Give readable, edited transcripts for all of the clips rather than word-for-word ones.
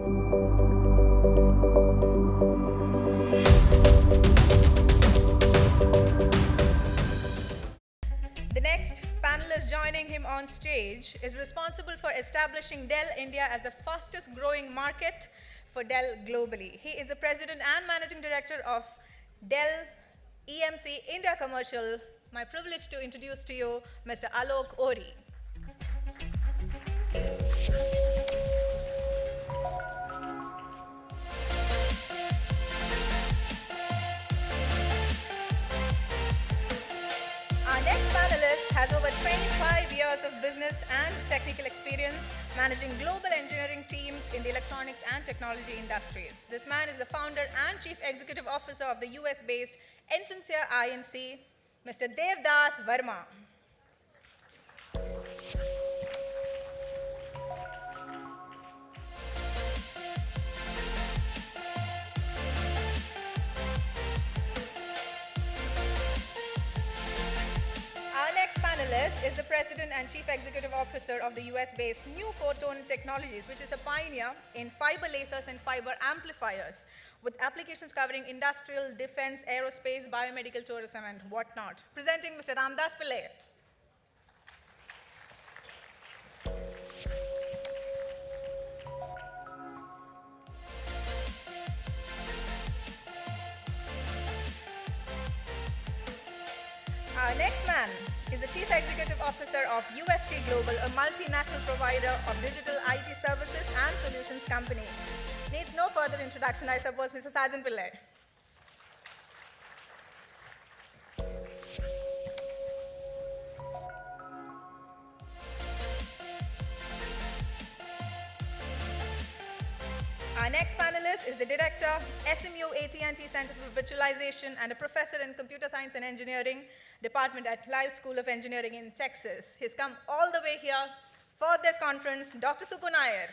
The next panelist joining him on stage is responsible for establishing Dell India as the fastest growing market for Dell globally. He is the president and managing director of Dell EMC India Commercial. My privilege to introduce to you Mr. Alok Ori. Our next panelist has over 25 years of business and technical experience managing global engineering teams in the electronics and technology industries. This man is the founder and chief executive officer of the US-based Entensia INC, Mr. Devdas Verma. Is the President and Chief Executive Officer of the US-based New Photon Technologies, which is a pioneer in fiber lasers and fiber amplifiers, with applications covering industrial, defense, aerospace, biomedical, tourism, and whatnot. Presenting Mr. Ramdas Pillai. Our next man is the Chief Executive Officer of UST Global, a multinational provider of digital IT services and solutions company. Needs no further introduction, I suppose, Mr. Sajan Pillai. Our next panelist is the Director, SMU AT&T Center for Virtualization and a Professor in Computer Science and Engineering Department at Lyle School of Engineering in Texas. He's come all the way here for this conference, Dr. Subbu Nair.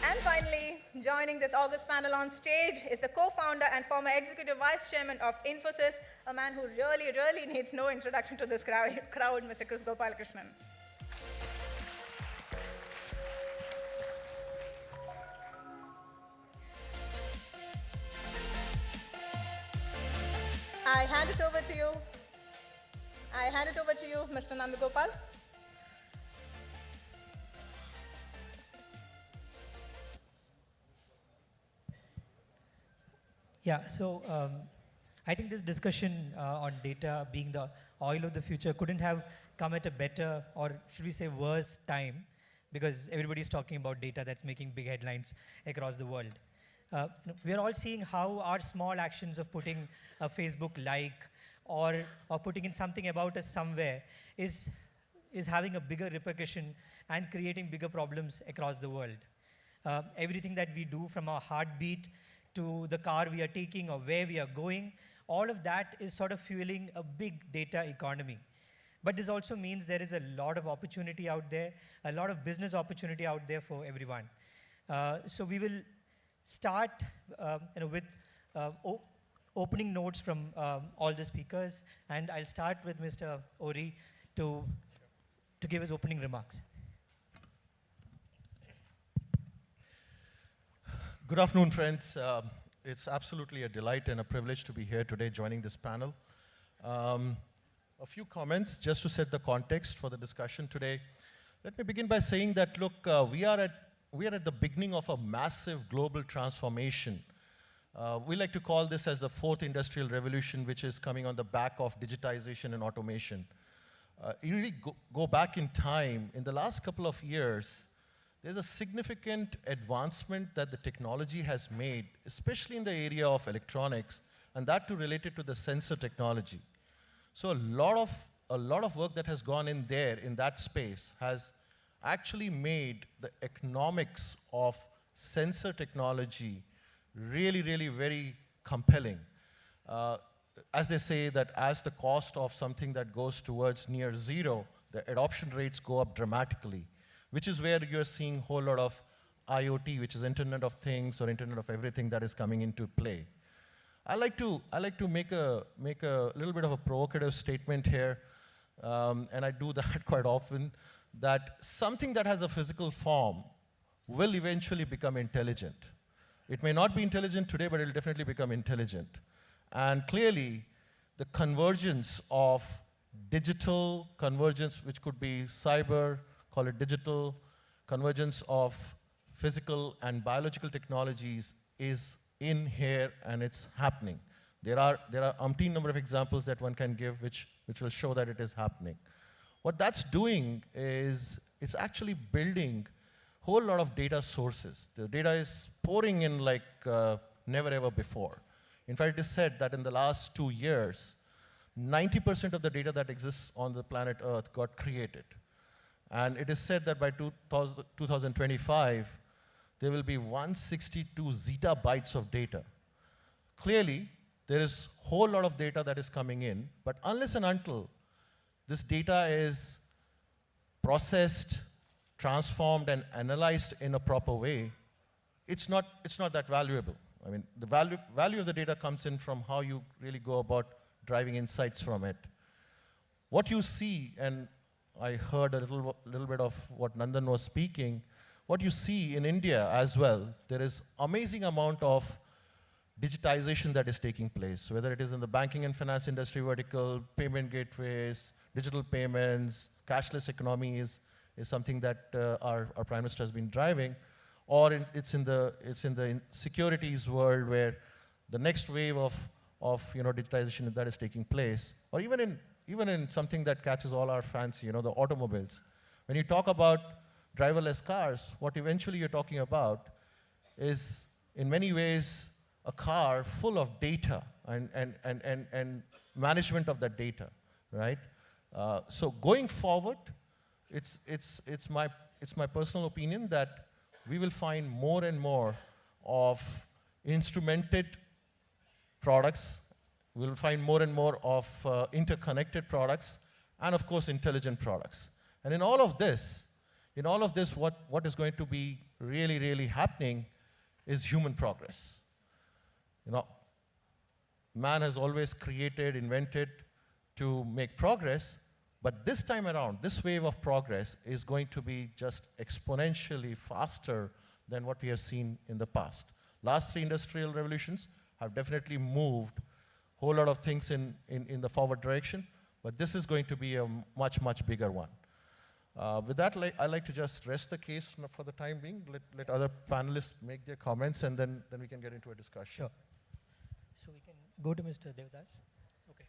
And finally, joining this August panel on stage is the co-founder and former executive vice chairman of Infosys, a man who really needs no introduction to this crowd, Mr. Chris Gopalakrishnan. I hand it over to you, Mr. Nandagopal. Yeah, so I think this discussion on data being the oil of the future couldn't have come at a better, or should we say worse time, because everybody's talking about data that's making big headlines across the world. We are all seeing how our small actions of putting a Facebook like or putting in something about us somewhere is having a bigger repercussion and creating bigger problems across the world. Everything that we do, from our heartbeat to the car we are taking or where we are going, all of that is sort of fueling a big data economy. But this also means there is a lot of opportunity out there, a lot of business opportunity out there for everyone. So we will start with opening notes from all the speakers, and I'll start with Mr. Ori to give his opening remarks. Good afternoon, friends. It's absolutely a delight and a privilege to be here today joining this panel. A few comments just to set the context for the discussion today. Let me begin by saying that, look, we are at the beginning of a massive global transformation. We like to call this as the fourth industrial revolution, which is coming on the back of digitization and automation. You really go back in time, in the last couple of years, there's a significant advancement that the technology has made, especially in the area of electronics, and that too related to the sensor technology. So a lot of work that has gone in there, in that space, has actually made the economics of sensor technology really very compelling. As they say that as the cost of something that goes towards near zero, the adoption rates go up dramatically, which is where you're seeing a whole lot of IoT, which is Internet of Things or Internet of Everything, that is coming into play. I like to make a little bit of a provocative statement here. and I do that quite often, that something that has a physical form will eventually become intelligent. It may not be intelligent today, but it will definitely become intelligent. And clearly, the convergence of digital convergence, which could be cyber, call it digital, convergence of physical and biological technologies is in here and it's happening. There are umpteen number of examples that one can give which will show that it is happening. What that's doing is it's actually building a whole lot of data sources. The data is pouring in like never ever before. In fact, it is said that in the last 2 years, 90% of the data that exists on the planet Earth got created. And it is said that by 2025, there will be 162 zettabytes of data. Clearly, there is a whole lot of data that is coming in, but unless and until this data is processed, transformed, and analyzed in a proper way, it's not that valuable. I mean, the value of the data comes in from how you really go about driving insights from it. What you see, and I heard a little bit of what Nandan was speaking, what you see in India as well, there is amazing amount of digitization that is taking place, whether it is in the banking and finance industry vertical, payment gateways, digital payments, cashless economy is something that our Prime Minister has been driving, or it's in the securities world where the next wave of digitization that is taking place, or even in something that catches all our fancy, the automobiles. When you talk about driverless cars, what eventually you're talking about is, in many ways, a car full of data and management of that data, right? So going forward, it's my personal opinion that we will find more and more of instrumented products. We'll find more and more of interconnected products, and of course, intelligent products. And in all of this, what is going to be really, really happening is human progress. Man has always created, invented to make progress, but this time around, this wave of progress is going to be just exponentially faster than what we have seen in the past. Last 3 industrial revolutions have definitely moved a whole lot of things in the forward direction, but this is going to be a much, much bigger one. With that, I'd like to just rest the case for the time being, let other panelists make their comments, and then we can get into a discussion. Sure. So we can go to Mr. Devdas. Okay.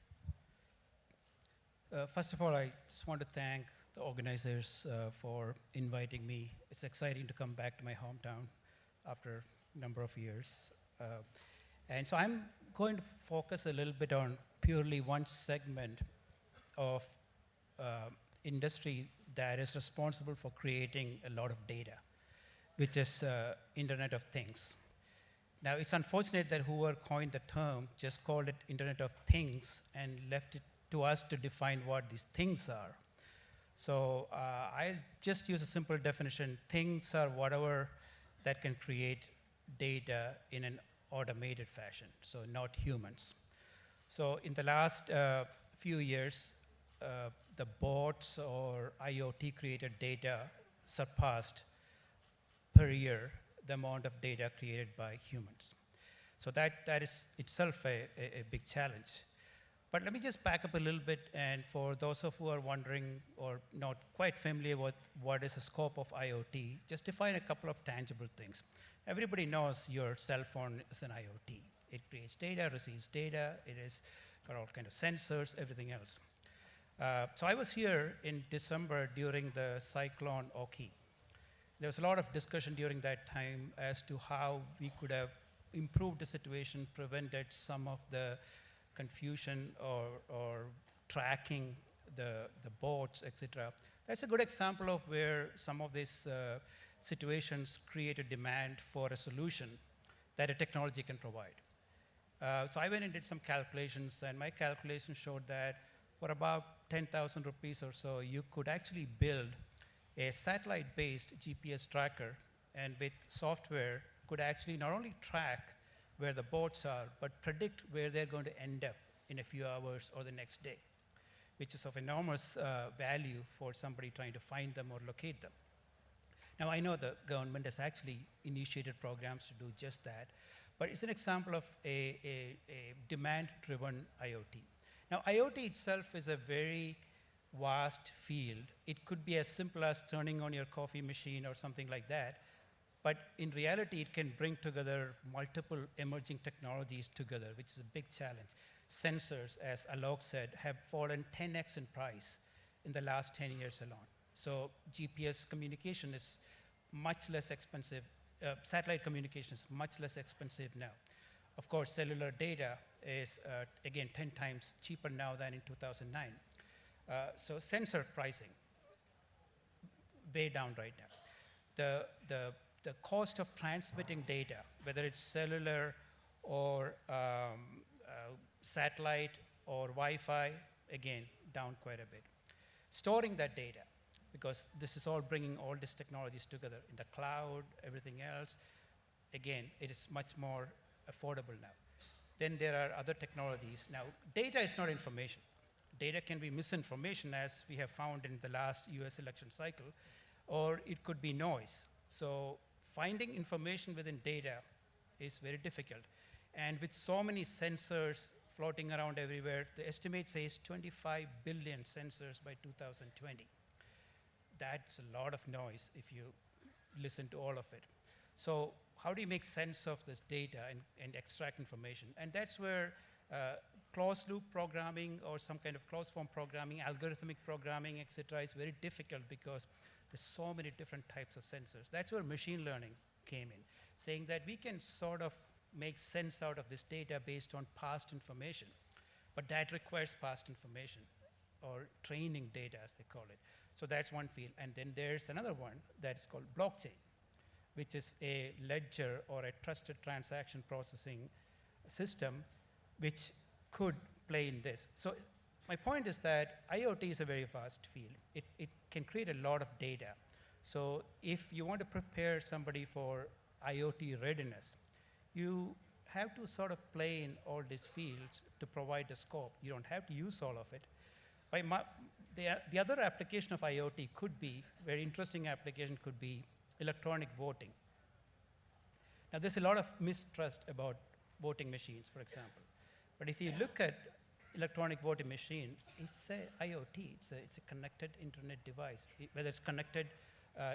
First of all, I just want to thank the organizers for inviting me. It's exciting to come back to my hometown after a number of years. And so I'm going to focus a little bit on purely one segment of industry that is responsible for creating a lot of data, which is Internet of Things. Now, it's unfortunate that whoever coined the term just called it Internet of Things and left it to us to define what these things are. So I'll just use a simple definition. Things are whatever that can create data in an automated fashion, so not humans. So in the last few years, the bots or IoT created data surpassed per year the amount of data created by humans. So that is itself a big challenge. But let me just back up a little bit, and for those of you who are wondering or not quite familiar with what is the scope of IoT, just define a couple of tangible things. Everybody knows your cell phone is an IoT. It creates data, receives data, it is got all kind of sensors, everything else. So I was here in December during the cyclone Oki. There was a lot of discussion during that time as to how we could have improved the situation, prevented some of the confusion or tracking the boats, etc. That's a good example of where some of these situations create a demand for a solution that a technology can provide. So I went and did some calculations, and my calculations showed that for about 10,000 rupees or so, you could actually build a satellite-based GPS tracker, and with software could actually not only track where the boats are, but predict where they're going to end up in a few hours or the next day. which is of enormous value for somebody trying to find them or locate them. Now, I know the government has actually initiated programs to do just that, but it's an example of a demand-driven IoT. Now, IoT itself is a very vast field. It could be as simple as turning on your coffee machine or something like that, but in reality, it can bring together multiple emerging technologies together, which is a big challenge. Sensors, as Alok said, have fallen 10x in price in the last 10 years alone. So GPS communication is much less expensive. Satellite communication is much less expensive now. Of course, cellular data is, again, 10 times cheaper now than in 2009. So sensor pricing, way down right now. The cost of transmitting data, whether it's cellular or satellite or Wi-Fi, again, down quite a bit. Storing that data, because this is all bringing all these technologies together in the cloud, everything else, again, it is much more affordable now. Then there are other technologies. Now, data is not information. Data can be misinformation, as we have found in the last US election cycle, or it could be noise. So finding information within data is very difficult. And with so many sensors floating around everywhere, the estimate says 25 billion sensors by 2020. That's a lot of noise if you listen to all of it. So how do you make sense of this data and extract information? And that's where closed loop programming or some kind of closed form programming, algorithmic programming, et cetera, is very difficult because there's so many different types of sensors. That's where machine learning came in, saying that we can sort of make sense out of this data based on past information. But that requires past information, or training data, as they call it. So that's one field. And then there's another one that is called blockchain, which is a ledger or a trusted transaction processing system which could play in this. So my point is that IoT is a very vast field. It can create a lot of data. So if you want to prepare somebody for IoT readiness, you have to sort of play in all these fields to provide the scope. You don't have to use all of it. The other application of IoT could be, very interesting application could be electronic voting. Now, there's a lot of mistrust about voting machines, for example. But if you look at electronic voting machine, it's a IoT. It's a connected internet device. Whether it's connected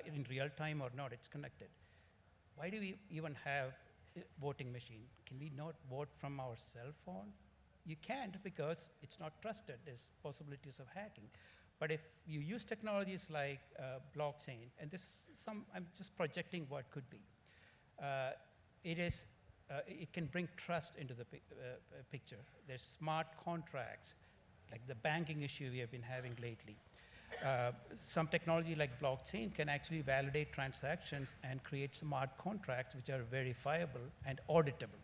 in real time or not, it's connected. Why do we even have a voting machine? Can we not vote from our cell phone? You can't, because it's not trusted. There's possibilities of hacking. But if you use technologies like blockchain, and this is I'm just projecting what could be, it can bring trust into the picture. There's smart contracts, like the banking issue we have been having lately. Some technology like blockchain can actually validate transactions and create smart contracts which are verifiable and auditable.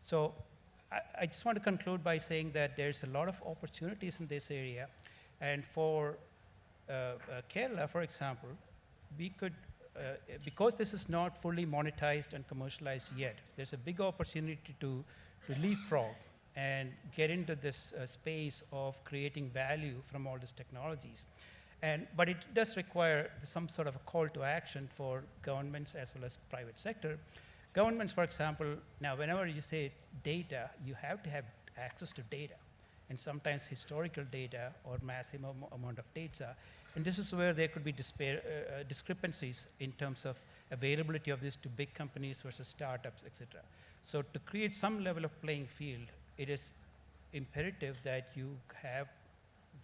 So I just want to conclude by saying that there's a lot of opportunities in this area. And for Kerala, for example, we could, because this is not fully monetized and commercialized yet, there's a big opportunity to leapfrog and get into this space of creating value from all these technologies. But it does require some sort of a call to action for governments as well as private sector. Governments, for example, now whenever you say data, you have to have access to data, and sometimes historical data or massive amount of data. And this is where there could be discrepancies in terms of availability of this to big companies versus startups, et cetera. So to create some level of playing field, it is imperative that you have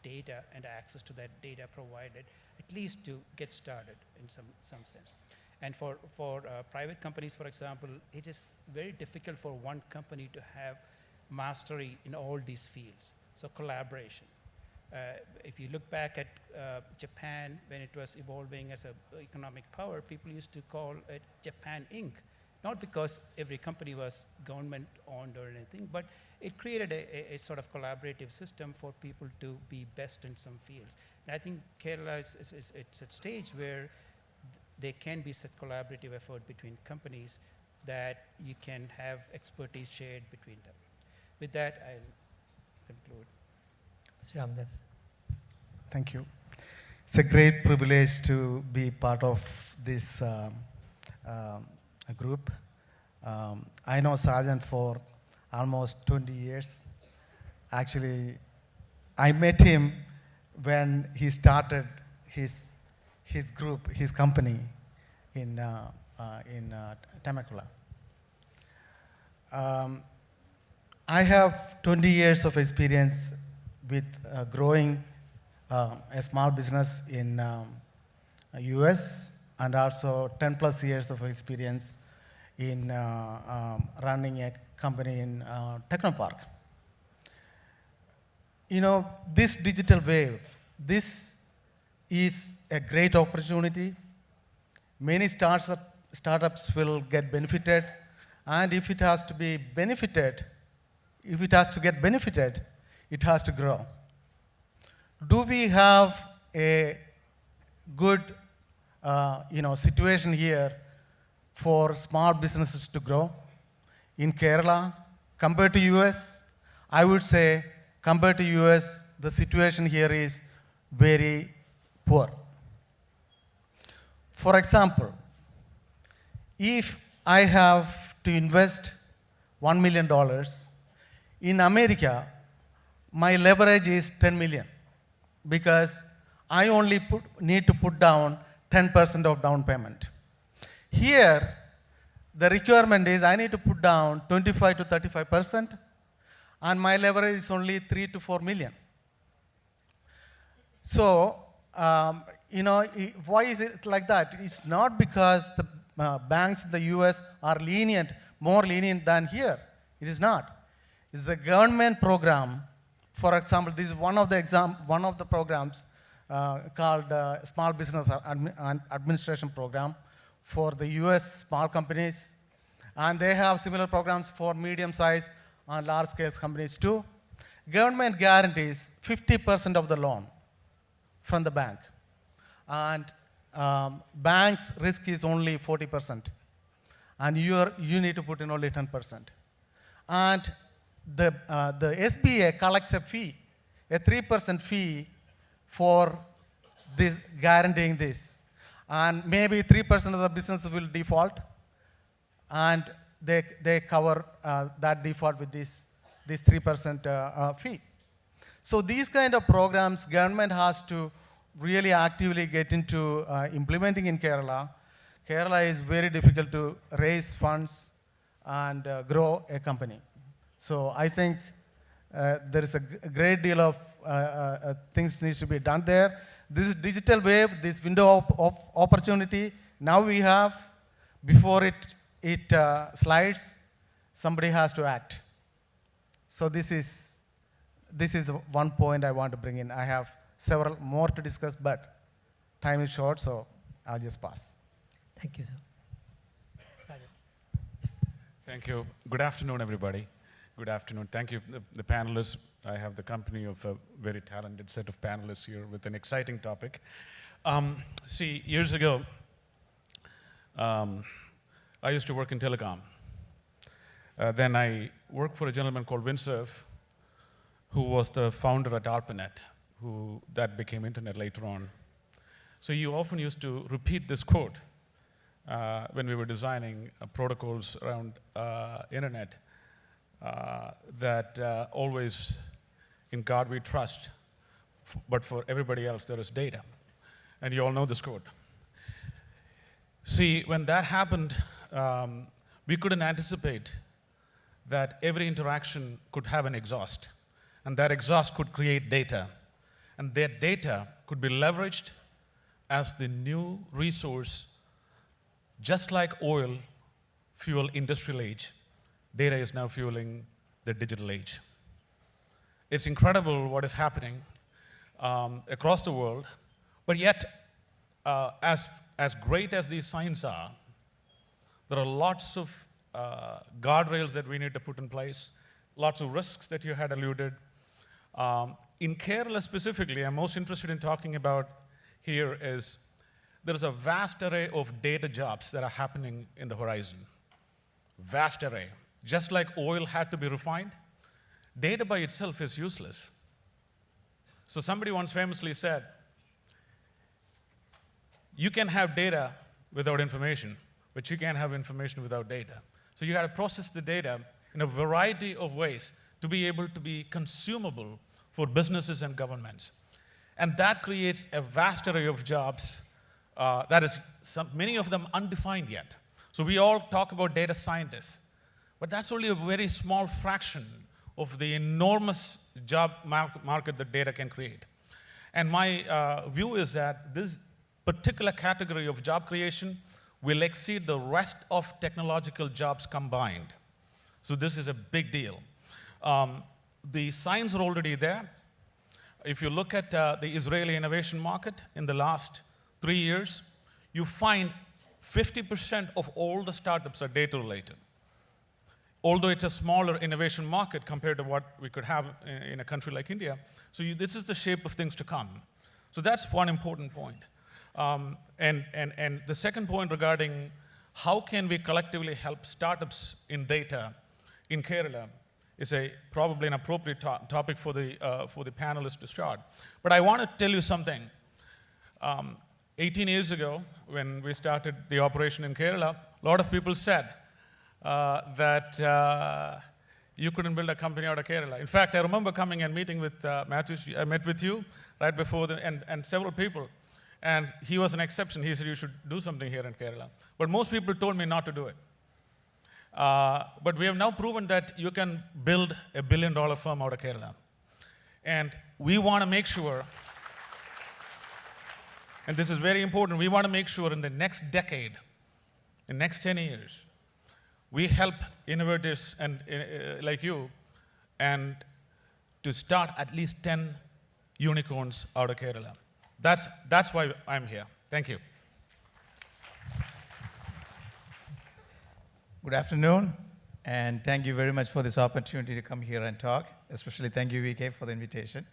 data and access to that data provided, at least to get started in some sense. And for private companies, for example, it is very difficult for one company to have mastery in all these fields. So collaboration. If you look back at Japan, when it was evolving as an economic power, people used to call it Japan Inc. Not because every company was government-owned or anything, but it created a sort of collaborative system for people to be best in some fields. And I think Kerala it's at a stage where there can be such collaborative effort between companies that you can have expertise shared between them. With that, I'll conclude. Mr. Ramdas. Thank you. It's a great privilege to be part of this group. I know Sargent for almost 20 years. Actually, I met him when he started his group, his company in Temecula. I have 20 years of experience with growing a small business in US, and also 10 plus years of experience in running a company in Technopark. You know, this digital wave, this is a great opportunity. Many startups will get benefited, and if it has to be benefited, if it has to get benefited, it has to grow. Do we have a good situation here for small businesses to grow? In Kerala, compared to US, I would say compared to US, the situation here is very poor. For example, if I have to invest $1 million, in America, my leverage is 10 million because I only need to put down 10% of down payment. Here, the requirement is I need to put down 25 to 35%, and my leverage is only 3 to 4 million. So, why is it like that? It's not because the banks in the US are lenient, more lenient than here. It is not. It's a government program. For example, this is one of the programs called Small Business Administration Program for the US small companies. And they have similar programs for medium-sized and large-scale companies too. Government guarantees 50% of the loan from the bank. And bank's risk is only 40%. And you need to put in only 10%. And the SBA collects a fee, a 3% fee for this, guaranteeing this. And maybe 3% of the businesses will default, and they cover that default with this 3% fee. So these kind of programs, government has to really actively get into implementing in Kerala. Kerala is very difficult to raise funds and grow a company. So I think there is a great deal of things needs to be done there. This digital wave, this window of opportunity, now we have, before it slides, somebody has to act. So this is one point I want to bring in. I have several more to discuss, but time is short, so I'll just pass. Thank you, sir. Sajid. Thank you. Good afternoon, everybody. Good afternoon. Thank you, the panelists. I have the company of a very talented set of panelists here with an exciting topic. See, years ago, I used to work in telecom. Then I worked for a gentleman called Vincerf, who was the founder at ARPANET, that became internet later on. So you often used to repeat this quote when we were designing protocols around internet, that always in God we trust, but for everybody else there is data. And you all know this quote. See, when that happened, we couldn't anticipate that every interaction could have an exhaust, and that exhaust could create data, and that data could be leveraged as the new resource. Just like oil fueled industrial age, data is now fueling the digital age. It's incredible what is happening across the world, but yet, as great as these signs are, there are lots of guardrails that we need to put in place, lots of risks that you had alluded. In Kerala specifically, I'm most interested in talking about here is there is a vast array of data jobs that are happening in the horizon. Vast array. Just like oil had to be refined, data by itself is useless. So somebody once famously said, you can have data without information, but you can't have information without data. So you got to process the data in a variety of ways to be able to be consumable for businesses and governments. And that creates a vast array of jobs that is many of them undefined yet. So we all talk about data scientists, but that's only a very small fraction of the enormous job market that data can create. And my view is that this particular category of job creation will exceed the rest of technological jobs combined. So this is a big deal. The signs are already there. If you look at the Israeli innovation market in the last 3 years, you find 50% of all the startups are data related. Although it's a smaller innovation market compared to what we could have in a country like India. So this is the shape of things to come. So that's one important point. And the second point regarding how can we collectively help startups in data in Kerala is probably an appropriate topic for the panelists to start. But I want to tell you something. 18 years ago, when we started the operation in Kerala, a lot of people said that you couldn't build a company out of Kerala. In fact, I remember coming and meeting with Matthew. I met with you right before, and several people. And he was an exception. He said, you should do something here in Kerala. But most people told me not to do it. But we have now proven that you can build a billion-dollar firm out of Kerala. And we want to make sure, and this is very important, we want to make sure in the next decade, in the next 10 years, we help innovators and like you and to start at least 10 unicorns out of Kerala. That's why I'm here. Thank you. Good afternoon, and thank you very much for this opportunity to come here and talk. Especially thank you, VK, for the invitation.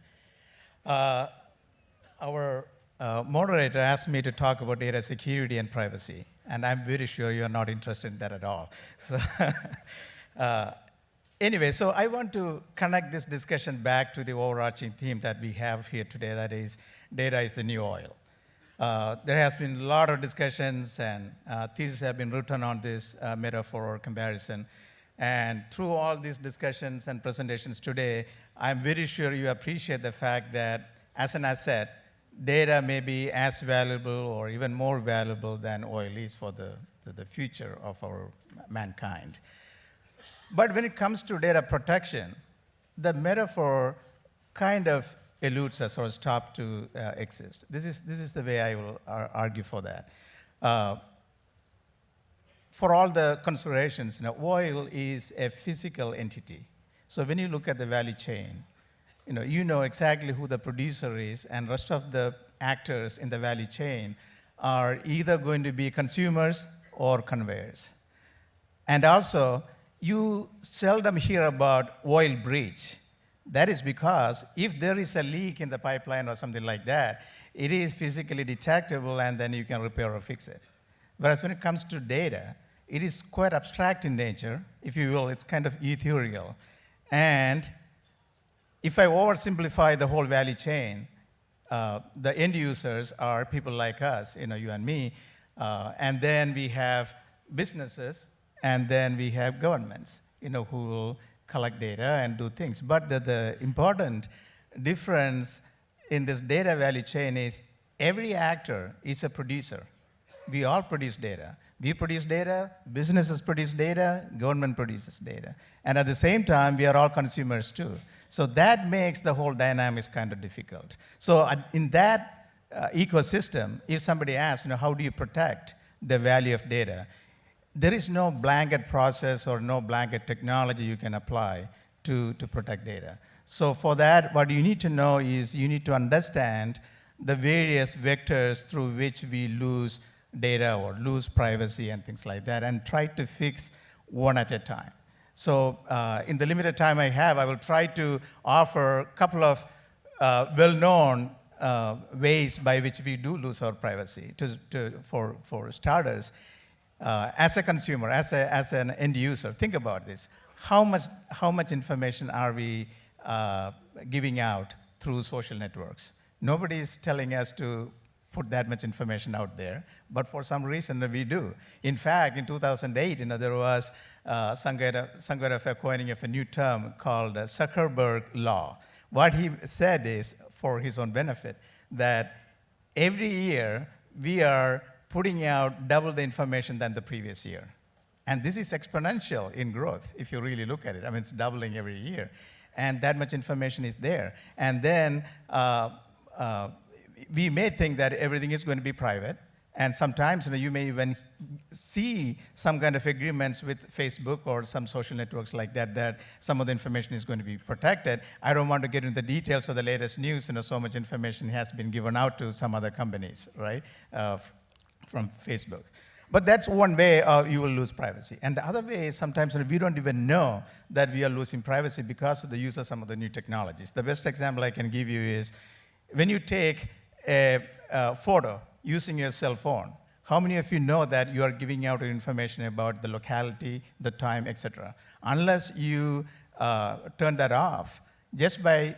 Our moderator asked me to talk about data security and privacy, and I'm very sure you're not interested in that at all. So anyway, so I want to connect this discussion back to the overarching theme that we have here today, that is, data is the new oil. There has been a lot of discussions and theses have been written on this metaphor or comparison. And through all these discussions and presentations today, I'm very sure you appreciate the fact that, as an asset, data may be as valuable or even more valuable than oil is for the future of our mankind. But when it comes to data protection, the metaphor kind of eludes us or stops to exist. This is the way I will argue for that. For all the considerations, oil is a physical entity. So when you look at the value chain, you know exactly who the producer is, and rest of the actors in the value chain are either going to be consumers or conveyors. And also, you seldom hear about oil breach. That is because if there is a leak in the pipeline or something like that, it is physically detectable and then you can repair or fix it. Whereas when it comes to data, it is quite abstract in nature, if you will, it's kind of ethereal. And if I oversimplify the whole value chain, the end users are people like us, you and me, and then we have businesses, and then we have governments, who will collect data and do things. But the important difference in this data value chain is every actor is a producer. We all produce data. We produce data, businesses produce data, government produces data. And at the same time, we are all consumers too. So that makes the whole dynamics kind of difficult. So in that ecosystem, if somebody asks, how do you protect the value of data? There is no blanket process or no blanket technology you can apply to protect data. So for that, what you need to know is you need to understand the various vectors through which we lose data or lose privacy and things like that, and try to fix one at a time. So in the limited time I have, I will try to offer a couple of well-known ways by which we do lose our privacy. For starters, as a consumer, as an end user, think about this. How much information are we giving out through social networks. Nobody is telling us to put that much information out there, but for some reason we do. In fact, in 2008, there was Sangaira coining of a new term called Zuckerberg law. What he said is, for his own benefit, that every year we are putting out double the information than the previous year. And this is exponential in growth, if you really look at it. I mean, it's doubling every year. And that much information is there. And then we may think that everything is going to be private. And sometimes you may even see some kind of agreements with Facebook or some social networks like that, that some of the information is going to be protected. I don't want to get into the details of the latest news. So much information has been given out to some other companies, right, from Facebook. But that's one way you will lose privacy. And the other way is sometimes we don't even know that we are losing privacy because of the use of some of the new technologies. The best example I can give you is when you take a photo using your cell phone, how many of you know that you are giving out information about the locality, the time, etc.? Unless you turn that off, just by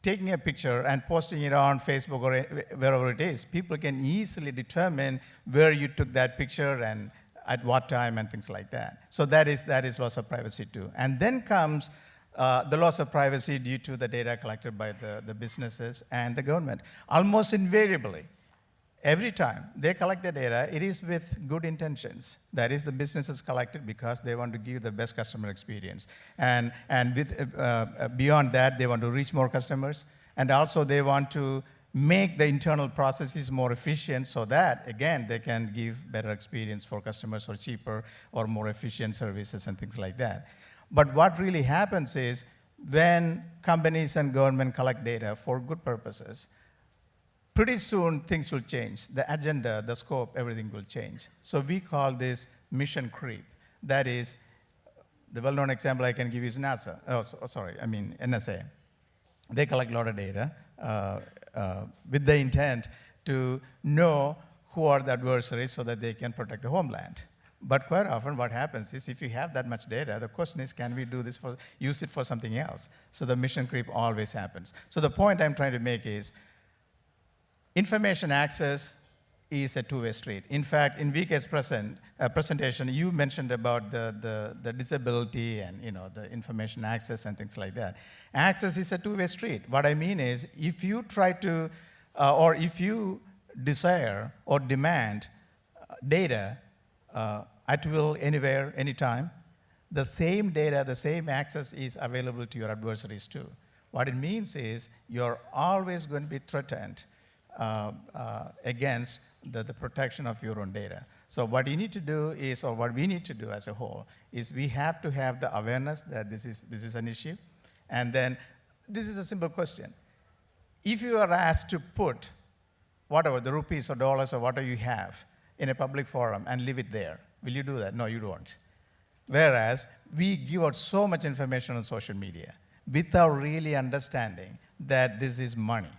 taking a picture and posting it on Facebook or wherever it is, people can easily determine where you took that picture and at what time and things like that. So that is loss of privacy too. And then comes the loss of privacy due to the data collected by the businesses and the government. Almost invariably, every time they collect the data, it is with good intentions. That is, the businesses collect it because they want to give the best customer experience. And with, beyond that, they want to reach more customers. And also, they want to make the internal processes more efficient so that, again, they can give better experience for customers or cheaper or more efficient services and things like that. But what really happens is when companies and government collect data for good purposes, pretty soon things will change. The agenda, the scope, everything will change. So we call this mission creep. That is, the well-known example I can give is NASA. NSA. They collect a lot of data with the intent to know who are the adversaries so that they can protect the homeland. But quite often what happens is if you have that much data, the question is, can we do this use it for something else? So the mission creep always happens. So the point I'm trying to make is, information access is a two-way street. In fact, in VK's presentation, you mentioned about the disability and the information access and things like that. Access is a two-way street. What I mean is, if you try to, or if you desire or demand data at will, anywhere, anytime, the same data, the same access is available to your adversaries too. What it means is you're always going to be threatened against the protection of your own data. So what you need to do is, or what we need to do as a whole, is we have to have the awareness that this is an issue. And then this is a simple question. If you are asked to put whatever, the rupees or dollars or whatever you have in a public forum and leave it there, will you do that? No, you don't. Whereas we give out so much information on social media without really understanding that this is money.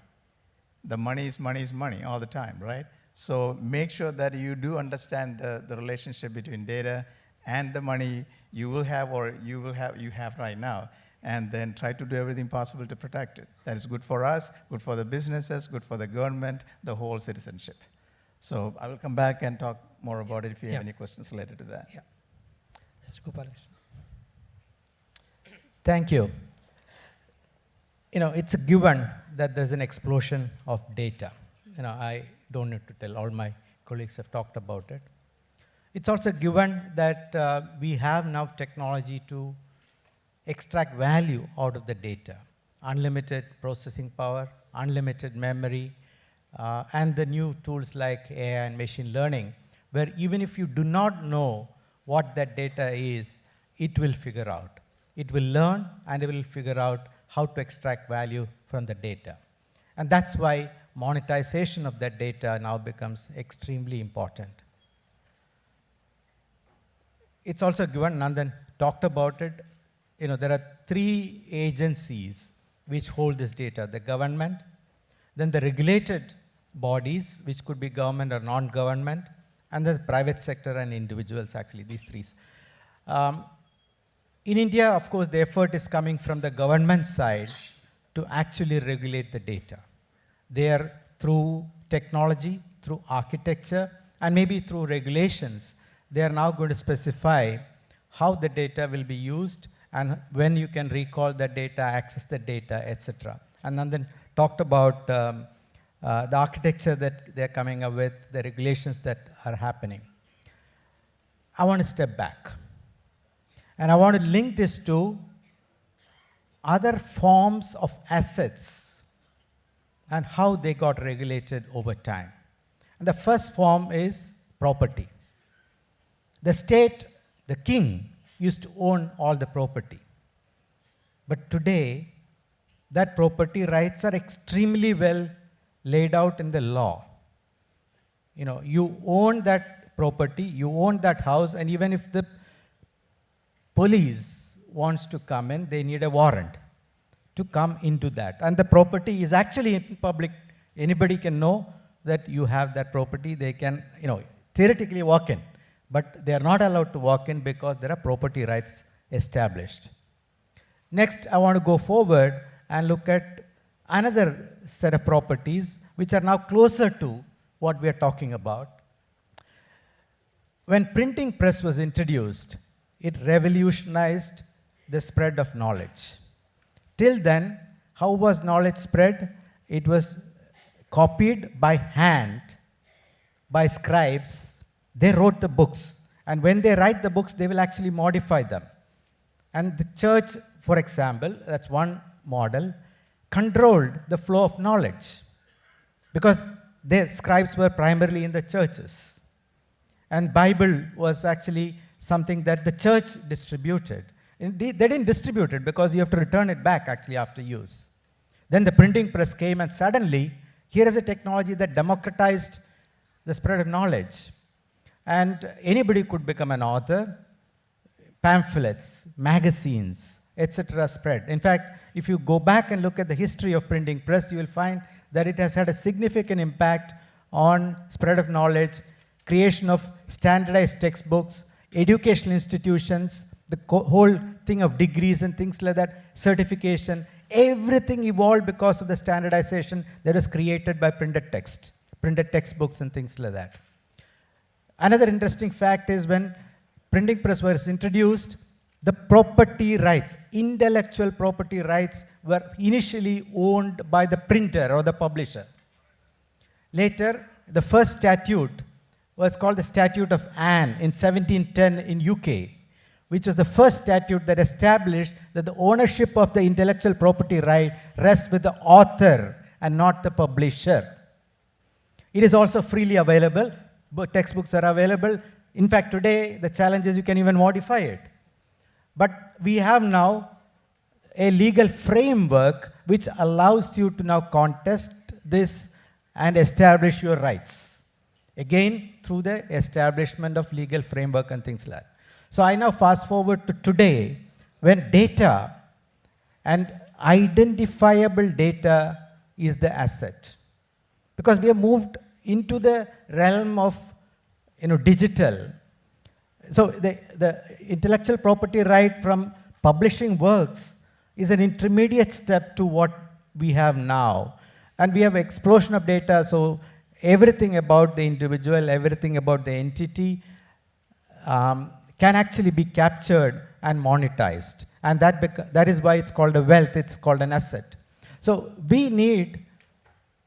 The money is money all the time, right? So make sure that you do understand the relationship between data and the money you will have or you have right now, and then try to do everything possible to protect it. That is good for us, good for the businesses, good for the government, the whole citizenship. So I will come back and talk more about it if you have any questions related to that. Yeah. Mr. Gopalakrishnan. Thank you. It's a given that there's an explosion of data. I don't need to tell, all my colleagues have talked about it. It's also given that we have now technology to extract value out of the data. Unlimited processing power, unlimited memory, and the new tools like AI and machine learning, where even if you do not know what that data is, it will figure out. It will learn and it will figure out how to extract value from the data. And that's why monetization of that data now becomes extremely important. It's also given, Nandan talked about it, there are 3 agencies which hold this data: the government, then the regulated bodies, which could be government or non-government, and the private sector and individuals, actually, these 3. In India, of course, the effort is coming from the government side to actually regulate the data. They are through technology, through architecture, and maybe through regulations. They are now going to specify how the data will be used and when you can recall the data, access the data, etc. And then talked about the architecture that they're coming up with, the regulations that are happening. I want to step back. And I want to link this to other forms of assets and how they got regulated over time. And the first form is property. The state, the king, used to own all the property. But today, that property rights are extremely well laid out in the law. You know, you own that property, you own that house, and even if the police wants to come in, they need a warrant to come into that. And the property is actually in public. Anybody can know that you have that property. They can, you know, theoretically walk in, but they are not allowed to walk in because there are property rights established. Next, I want to go forward and look at another set of properties which are now closer to what we are talking about. When printing press was introduced, it revolutionized the spread of knowledge. Till then, how was knowledge spread? It was copied by hand by scribes. They wrote the books, and when they write the books, they will actually modify them. And the church, for example, that's one model, controlled the flow of knowledge because their scribes were primarily in the churches. And Bible was actually something that the church distributed. They didn't distribute it because you have to return it back actually after use. Then the printing press came, and suddenly here is a technology that democratized the spread of knowledge. And anybody could become an author. Pamphlets, magazines, etc. spread. In fact, if you go back and look at the history of printing press, you will find that it has had a significant impact on spread of knowledge, creation of standardized textbooks, educational institutions, the whole thing of degrees and things like that, certification, everything evolved because of the standardization that was created by printed text, printed textbooks and things like that. Another interesting fact is when printing press was introduced, the property rights, intellectual property rights, were initially owned by the printer or the publisher. Later, the first statute was called the Statute of Anne in 1710 in UK, which was the first statute that established that the ownership of the intellectual property right rests with the author and not the publisher. It is also freely available, but textbooks are available. In fact, today, the challenge is you can even modify it. But we have now a legal framework which allows you to now contest this and establish your rights. Again, through the establishment of legal framework and things like that. So I now fast forward to today, when data and identifiable data is the asset. Because we have moved into the realm of digital. So the intellectual property right from publishing works is an intermediate step to what we have now. And we have explosion of data, so everything about the individual, everything about the entity can actually be captured and monetized. And that is why it's called a wealth, it's called an asset. So we need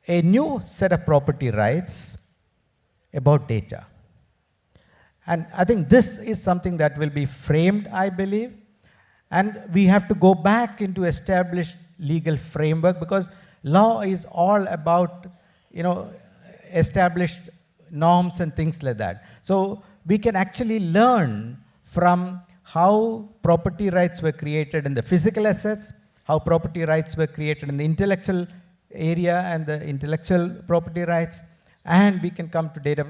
a new set of property rights about data. And I think this is something that will be framed, I believe. And we have to go back into established legal framework because law is all about, established norms and things like that. So we can actually learn from how property rights were created in the physical assets, how property rights were created in the intellectual area and the intellectual property rights, and we can come to data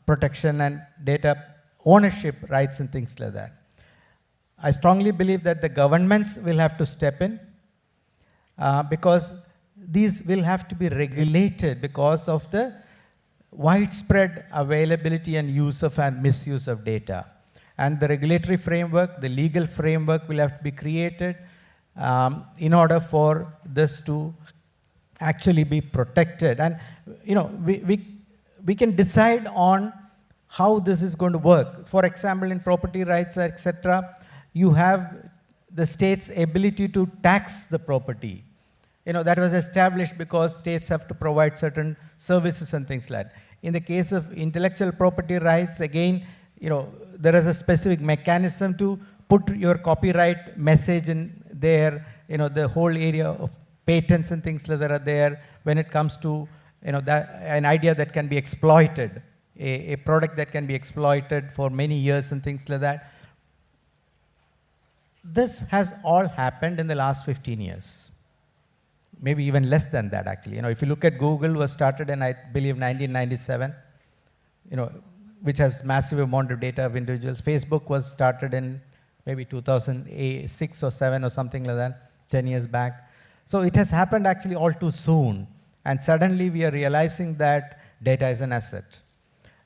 protection and data ownership rights and things like that. I strongly believe that the governments will have to step in because these will have to be regulated because of the widespread availability and use of and misuse of data. And the regulatory framework, the legal framework will have to be created. in order for this to actually be protected. And we can decide on how this is going to work. For example, in property rights, etc., you have the state's ability to tax the property. That was established because states have to provide certain services and things like that. In the case of intellectual property rights, again, there is a specific mechanism to put your copyright message in there. The whole area of patents and things like that are there when it comes to an idea that can be exploited, a product that can be exploited for many years and things like that. This has all happened in the last 15 years. Maybe even less than that, actually. If you look at Google, was started in, I believe, 1997, which has massive amount of data of individuals. Facebook was started in maybe 2006 or 7 or something like that, 10 years back. So it has happened actually all too soon. And suddenly we are realizing that data is an asset.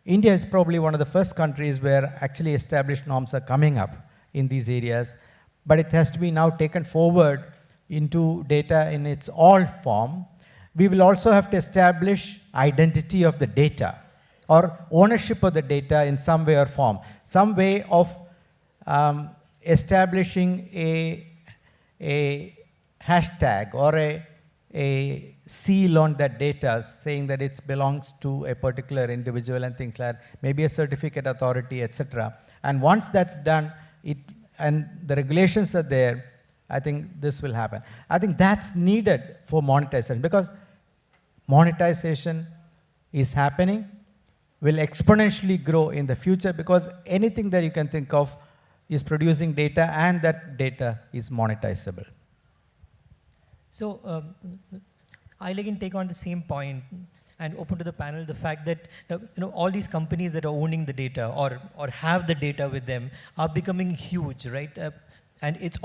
India is probably one of the first countries where actually established norms are coming up in these areas. But it has to be now taken forward into data in its all form. We will also have to establish identity of the data or ownership of the data in some way or form. Some way of establishing a hashtag or a seal on that data saying that it belongs to a particular individual and things like that, maybe a certificate authority, etc. And once that's done, and the regulations are there, I think this will happen. I think that's needed for monetization, because monetization is happening, will exponentially grow in the future, because anything that you can think of is producing data, and that data is monetizable. So I'll again take on the same point and open to the panel the fact that all these companies that are owning the data or have the data with them are becoming huge, right? And it's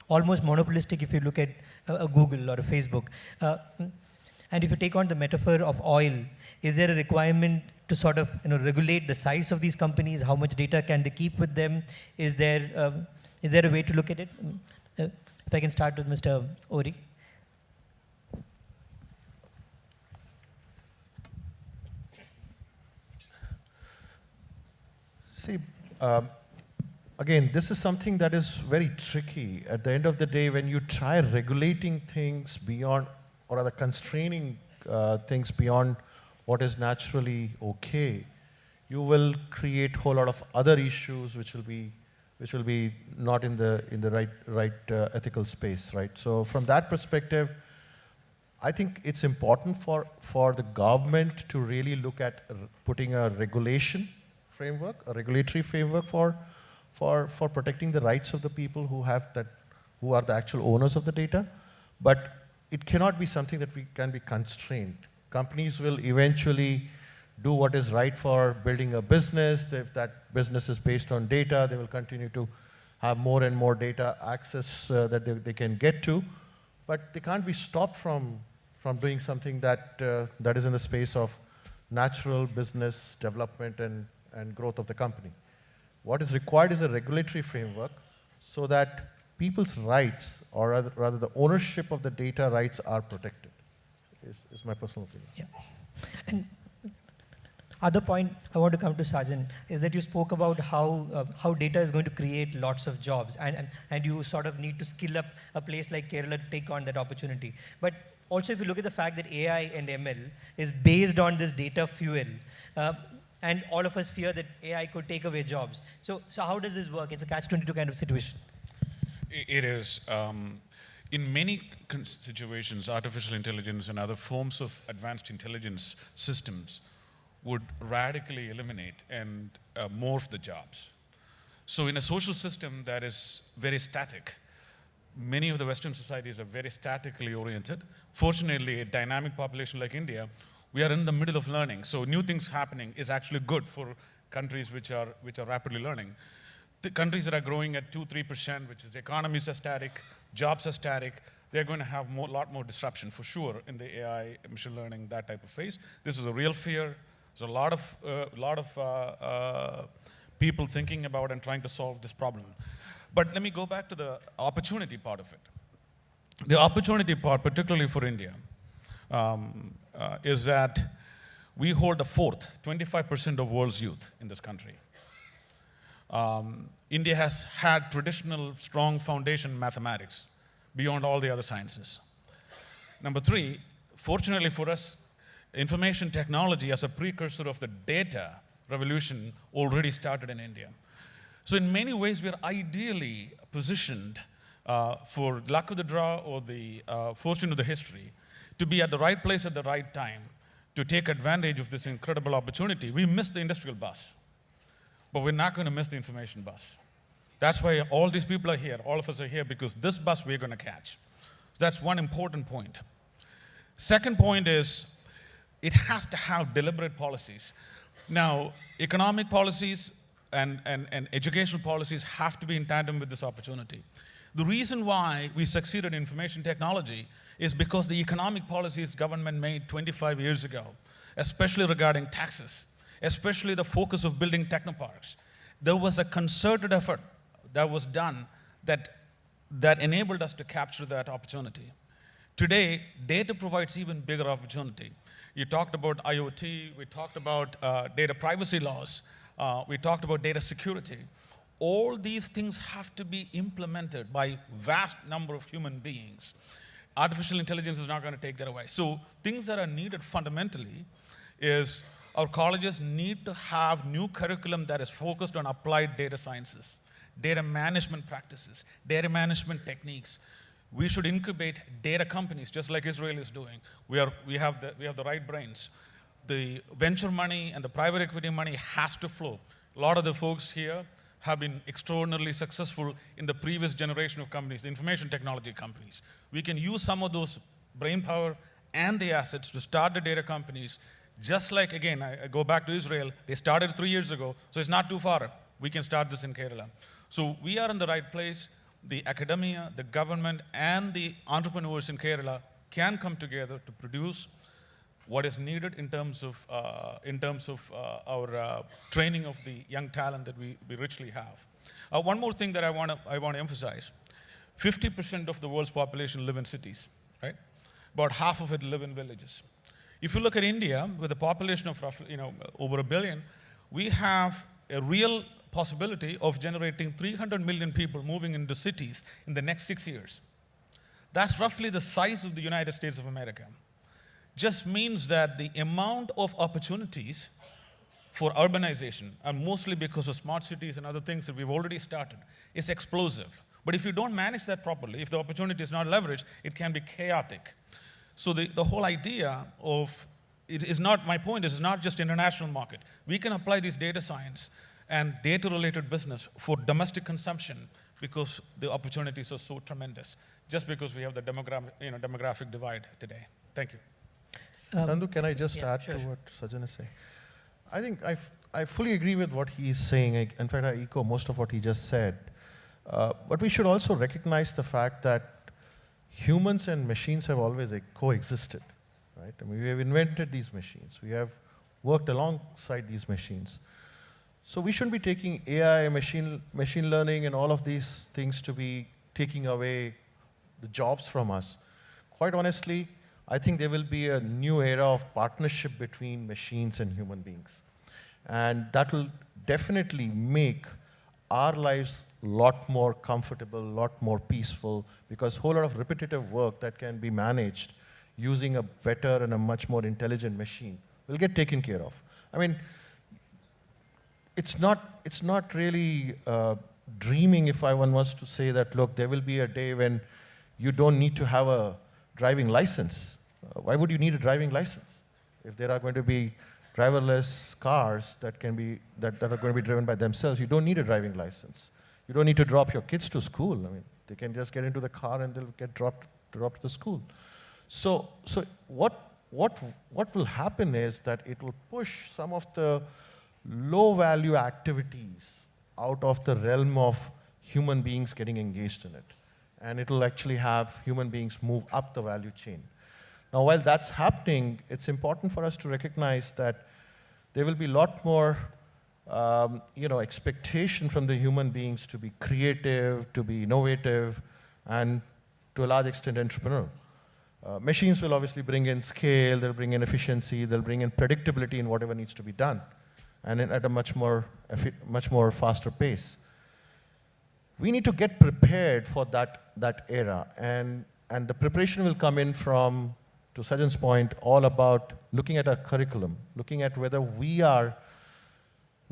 almost monopolistic if you look at a Google or a Facebook. And if you take on the metaphor of oil, is there a requirement to sort of regulate the size of these companies? How much data can they keep with them? Is there a way to look at it? If I can start with Mr. Ori. See, again, this is something that is very tricky. At the end of the day, when you try regulating things beyond, or rather constraining things beyond what is naturally okay, you will create a whole lot of other issues which will be not in the right ethical space, right? So from that perspective, I think it's important for the government to really look at putting a regulation framework, a regulatory framework for protecting the rights of the people who are the actual owners of the data. But it cannot be something that can be constrained. Companies will eventually do what is right for building a business. If that business is based on data, they will continue to have more and more data access that they can get to. But they can't be stopped from doing something that is in the space of natural business development and growth of the company. What is required is a regulatory framework so that people's rights, or rather the ownership of the data rights, are protected, is my personal opinion. Yeah. And other point I want to come to, Sajan, is that you spoke about how data is going to create lots of jobs, and you sort of need to skill up a place like Kerala to take on that opportunity. But also, if you look at the fact that AI and ML is based on this data fuel, and all of us fear that AI could take away jobs. So how does this work? It's a catch-22 kind of situation. It is. In many situations, artificial intelligence and other forms of advanced intelligence systems would radically eliminate and morph the jobs. So in a social system that is very static, many of the Western societies are very statically oriented. Fortunately, a dynamic population like India, we are in the middle of learning. So new things happening is actually good for countries which are rapidly learning. The countries that are growing at 2-3%, which is economies are static, jobs are static, they're going to have a lot more disruption for sure in the AI, machine learning, that type of phase. This is a real fear. There's a lot of people thinking about and trying to solve this problem. But let me go back to the opportunity part of it. The opportunity part, particularly for India, is that we hold a fourth, 25% of world's youth in this country. India has had traditional strong foundation in mathematics beyond all the other sciences. Number three, fortunately for us, information technology as a precursor of the data revolution already started in India. So in many ways, we are ideally positioned for luck of the draw or the fortune of the history to be at the right place at the right time to take advantage of this incredible opportunity. We missed the industrial bus, but we're not going to miss the information bus. That's why all these people are here. All of us are here because this bus we're going to catch. So that's one important point. Second point is it has to have deliberate policies. Now, economic policies and educational policies have to be in tandem with this opportunity. The reason why we succeeded in information technology is because the economic policies government made 25 years ago, especially regarding taxes, especially the focus of building technoparks. There was a concerted effort that was done that enabled us to capture that opportunity. Today, data provides even bigger opportunity. You talked about IoT, we talked about data privacy laws, we talked about data security. All these things have to be implemented by vast number of human beings. Artificial intelligence is not going to take that away. So things that are needed fundamentally is our colleges need to have new curriculum that is focused on applied data sciences, data management practices, data management techniques. We should incubate data companies, just like Israel is doing. We have the right brains. The venture money and the private equity money has to flow. A lot of the folks here have been extraordinarily successful in the previous generation of companies, the information technology companies. We can use some of those brain power and the assets to start the data companies, just like, again, I go back to Israel, they started 3 years ago, so it's not too far. We can start this in Kerala. So we are in the right place. The academia, the government, and the entrepreneurs in Kerala can come together to produce what is needed in terms of our training of the young talent that we richly have. One more thing that I want to emphasize. 50% of the world's population live in cities, right? About half of it live in villages. If you look at India, with a population of roughly, over 1 billion, we have a real possibility of generating 300 million people moving into cities in the next 6 years. That's roughly the size of the United States of America. Just means that the amount of opportunities for urbanization, and mostly because of smart cities and other things that we've already started, is explosive. But if you don't manage that properly, if the opportunity is not leveraged, it can be chaotic. So the whole idea of, my point is, it's not just international market. We can apply this data science and data-related business for domestic consumption because the opportunities are so tremendous, just because we have the demographic divide today. Thank you. Nandu, can I just add to what Sajan is saying? I think I fully agree with what he's saying. In fact, I echo most of what he just said. But we should also recognize the fact that humans and machines have always coexisted, right? I mean, we have invented these machines. We have worked alongside these machines. So we shouldn't be taking AI, machine learning, and all of these things to be taking away the jobs from us. Quite honestly, I think there will be a new era of partnership between machines and human beings. And that will definitely make our lives a lot more comfortable, a lot more peaceful, because a whole lot of repetitive work that can be managed using a better and a much more intelligent machine will get taken care of. I mean, it's not really dreaming if one was to say that, look, there will be a day when you don't need to have a driving license. Why would you need a driving license? If there are going to be driverless cars that are going to be driven by themselves, you don't need a driving license. You don't need to drop your kids to school. I mean, they can just get into the car and they'll get dropped to school. So what will happen is that it will push some of the low-value activities out of the realm of human beings getting engaged in it. And it will actually have human beings move up the value chain. Now, while that's happening, it's important for us to recognize that there will be a lot more expectation from the human beings to be creative, to be innovative, and to a large extent, entrepreneurial. Machines will obviously bring in scale, they'll bring in efficiency, they'll bring in predictability in whatever needs to be done, and at a much more faster pace. We need to get prepared for that era, and the preparation will come in from, to Sajan's point, all about looking at our curriculum, looking at whether we are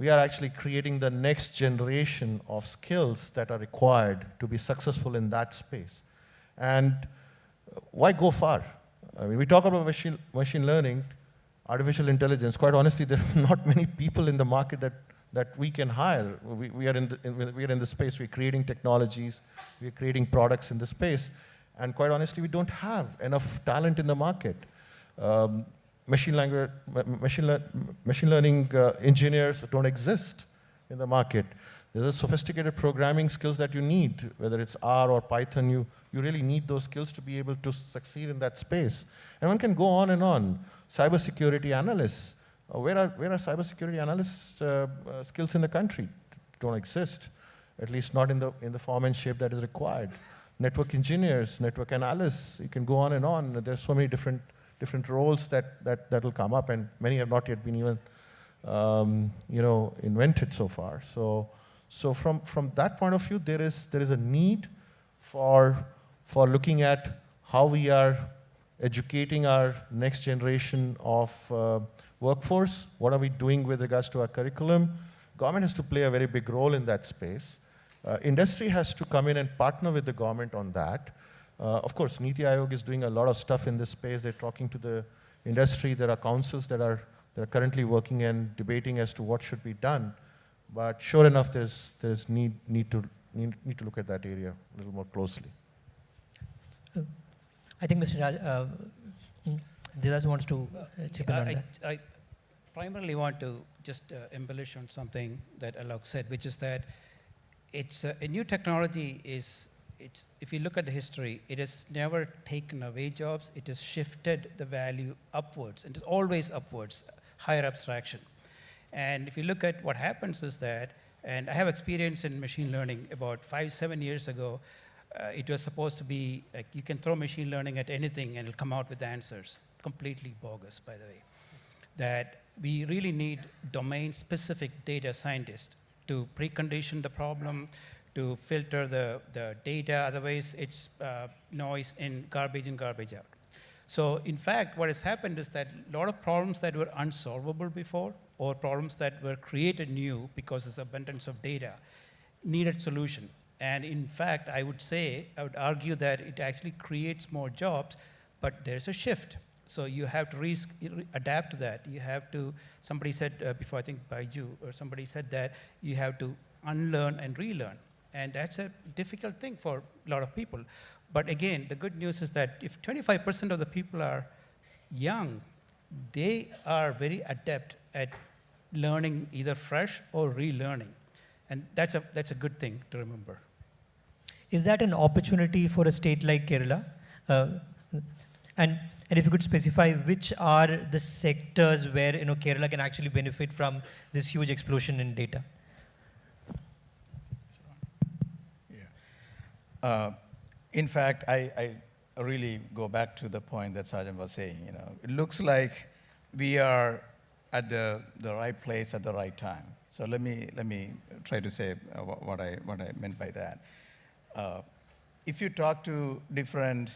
actually creating the next generation of skills that are required to be successful in that space. And why go far? I mean, we talk about machine learning, artificial intelligence. Quite honestly, there are not many people in the market that we can hire. We are in the space. We're creating technologies. We're creating products in the space. And quite honestly, we don't have enough talent in the market. Machine learning engineers don't exist in the market. There's a sophisticated programming skills that you need, whether it's R or Python. You really need those skills to be able to succeed in that space. And one can go on and on. Cybersecurity analysts. Where are cybersecurity analysts skills in the country? Don't exist, at least not in the form and shape that is required. Network engineers, network analysts. You can go on and on. There's so many different roles that will come up, and many have not yet been even invented so far. So from that point of view, there is a need for looking at how we are educating our next generation of workforce. What are we doing with regards to our curriculum? Government has to play a very big role in that space. Industry has to come in and partner with the government on that. Of course, Niti Aayog is doing a lot of stuff in this space. They're talking to the industry. There are councils that are currently working and debating as to what should be done. But sure enough, there's need to look at that area a little more closely. I think Mr. Raj, Dhiraz wants to chip in on that. I primarily want to just embellish on something that Alok said, which is that it's a new technology if you look at the history, it has never taken away jobs. It has shifted the value upwards, and it's always upwards, higher abstraction. And if you look at what happens is that, and I have experience in machine learning about 5-7 years ago, it was supposed to be like you can throw machine learning at anything and it'll come out with answers. Completely bogus, by the way. That we really need domain-specific data scientists to precondition the problem, to filter the data, otherwise it's noise in, garbage out. So in fact, what has happened is that a lot of problems that were unsolvable before, or problems that were created new because there's abundance of data, needed solution. And in fact, I would argue that it actually creates more jobs, but there's a shift. So you have to adapt to that. You have to, somebody said before, I think by you, or somebody said that you have to unlearn and relearn. And that's a difficult thing for a lot of people. But again, the good news is that if 25% of the people are young, they are very adept at learning either fresh or relearning. And that's a good thing to remember. Is that an opportunity for a state like Kerala? And if you could specify which are the sectors where Kerala can actually benefit from this huge explosion in data? In fact, I really go back to the point that Sajan was saying. It looks like we are at the right place at the right time. So let me try to say what I meant by that. If you talk to different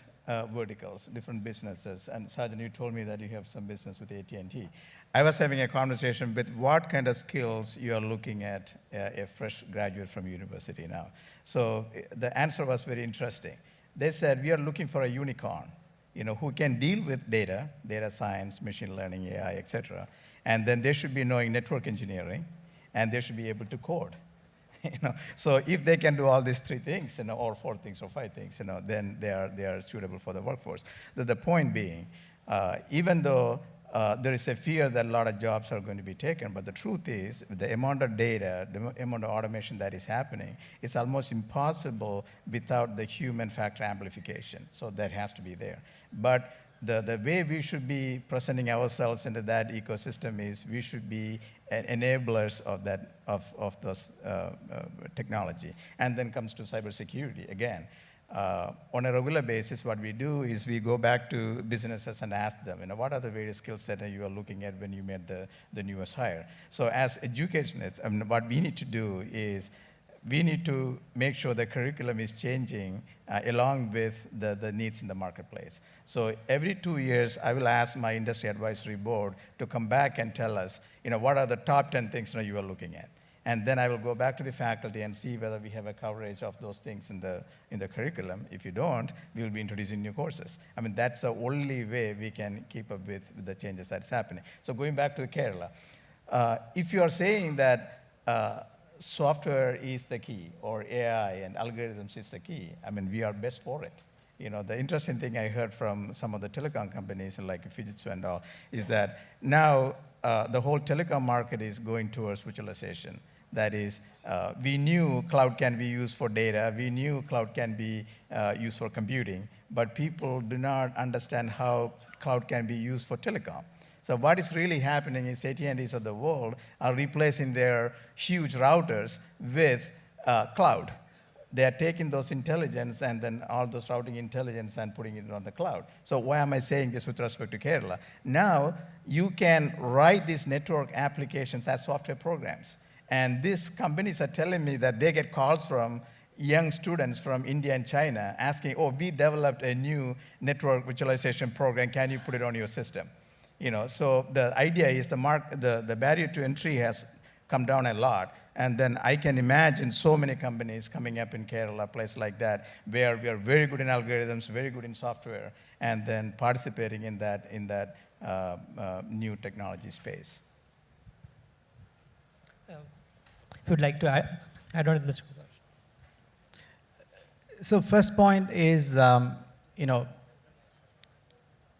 verticals, different businesses, and Sajan, you told me that you have some business with AT&T. I was having a conversation with what kind of skills you are looking at a fresh graduate from university now. So the answer was very interesting. They said, we are looking for a unicorn, who can deal with data science, machine learning, AI, et cetera. And then they should be knowing network engineering, and they should be able to code. So if they can do all these 3 things, or 4 things or 5 things, then they are suitable for the workforce. The point being, even though there is a fear that a lot of jobs are going to be taken, but the truth is the amount of data, the amount of automation that is happening is almost impossible without the human factor amplification. So that has to be there. But the way we should be presenting ourselves into that ecosystem is we should be enablers of those technology. And then comes to cybersecurity again. on a regular basis, what we do is we go back to businesses and ask them, what are the various skill sets you are looking at when you made the newest hire? So as educationists, what we need to do is we need to make sure the curriculum is changing along with the needs in the marketplace. So every 2 years, I will ask my industry advisory board to come back and tell us, what are the top 10 things you are looking at? And then I will go back to the faculty and see whether we have a coverage of those things in the curriculum. If you don't, we will be introducing new courses. That's the only way we can keep up with the changes that's happening. So going back to Kerala, if you are saying that software is the key, or AI and algorithms is the key, we are best for it. The interesting thing I heard from some of the telecom companies like Fujitsu and all is that now the whole telecom market is going towards virtualization. That is, we knew cloud can be used for data, we knew cloud can be used for computing, but people do not understand how cloud can be used for telecom. So what is really happening is AT&Ts of the world are replacing their huge routers with cloud. They are taking those intelligence and then all those routing intelligence and putting it on the cloud. So why am I saying this with respect to Kerala? Now, you can write these network applications as software programs. And these companies are telling me that they get calls from young students from India and China asking, we developed a new network virtualization program, can you put it on your system? So the idea is the barrier to entry has come down a lot. And then I can imagine so many companies coming up in Kerala, a place like that, where we are very good in algorithms, very good in software, and then participating in that new technology space. If you'd like to add on, Mr. Kumar. So first point is,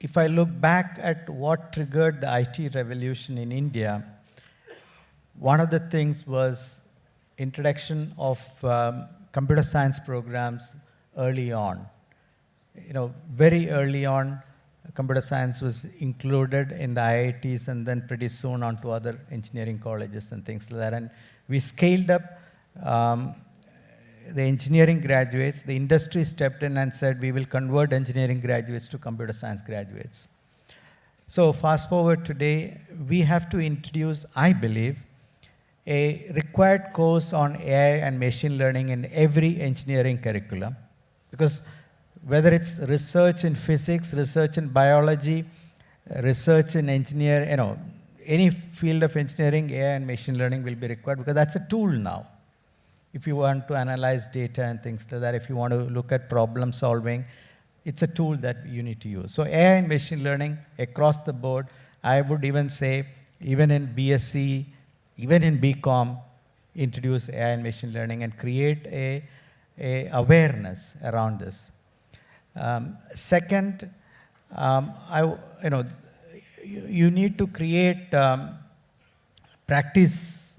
if I look back at what triggered the IT revolution in India, one of the things was introduction of computer science programs early on. Very early on, computer science was included in the IITs and then pretty soon onto other engineering colleges and things like that. And we scaled up the engineering graduates. The industry stepped in and said, we will convert engineering graduates to computer science graduates. So fast forward today, we have to introduce, I believe, a required course on AI and machine learning in every engineering curriculum. Because whether it's research in physics, research in biology, research in any field of engineering, AI and machine learning will be required because that's a tool now. If you want to analyze data and things like that, if you want to look at problem solving, it's a tool that you need to use. So AI and machine learning across the board, I would even say, even in BSc, even in BCom, introduce AI and machine learning and create a awareness around this. Second, you need to create practice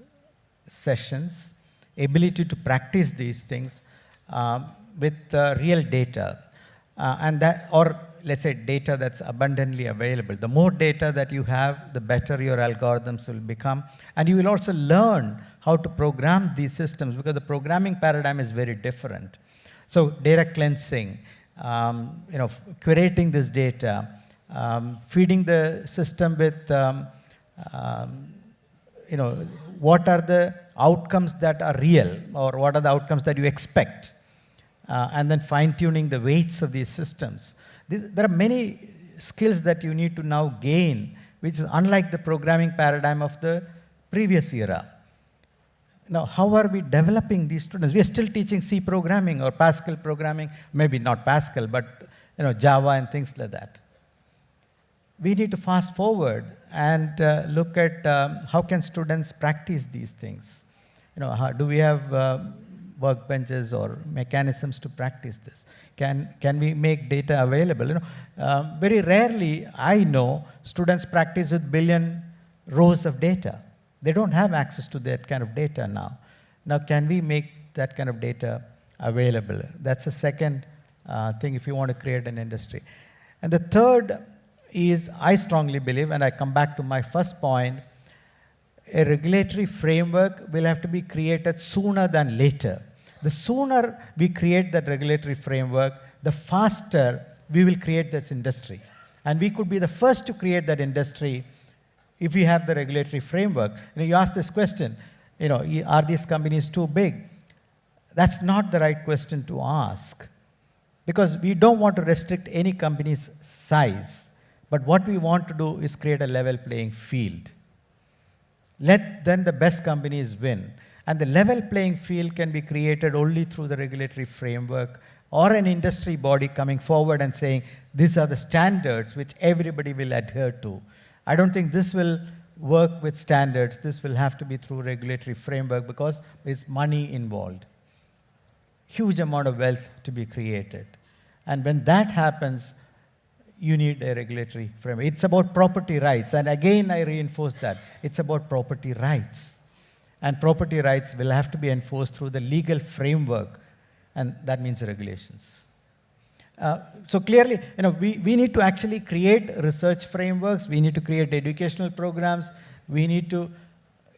sessions, ability to practice these things with real data, or let's say data that's abundantly available. The more data that you have, the better your algorithms will become. And you will also learn how to program these systems because the programming paradigm is very different. So data cleansing, curating this data, feeding the system with, what are the outcomes that are real or what are the outcomes that you expect, and then fine-tuning the weights of these systems. There are many skills that you need to now gain, which is unlike the programming paradigm of the previous era. Now, how are we developing these students? We are still teaching C programming or Pascal programming, maybe not Pascal, but Java and things like that. We need to fast forward and look at how can students practice these things. Do we have workbenches or mechanisms to practice this? Can we make data available? Very rarely, I know, students practice with billion rows of data. They don't have access to that kind of data now. Now, can we make that kind of data available? That's the second thing if you want to create an industry. And the third is, I strongly believe, and I come back to my first point, a regulatory framework will have to be created sooner than later The sooner we create that regulatory framework, the faster we will create this industry. And we could be the first to create that industry if we have the regulatory framework. You ask this question, are these companies too big? That's not the right question to ask, because we don't want to restrict any company's size. But what we want to do is create a level playing field. Let then the best companies win. And the level playing field can be created only through the regulatory framework or an industry body coming forward and saying, these are the standards which everybody will adhere to. I don't think this will work with standards. This will have to be through regulatory framework because there's money involved. Huge amount of wealth to be created. And when that happens, you need a regulatory framework. It's about property rights. And again, I reinforce that. It's about property rights. And property rights will have to be enforced through the legal framework, and that means regulations. So clearly, we need to actually create research frameworks. We need to create educational programs. We need to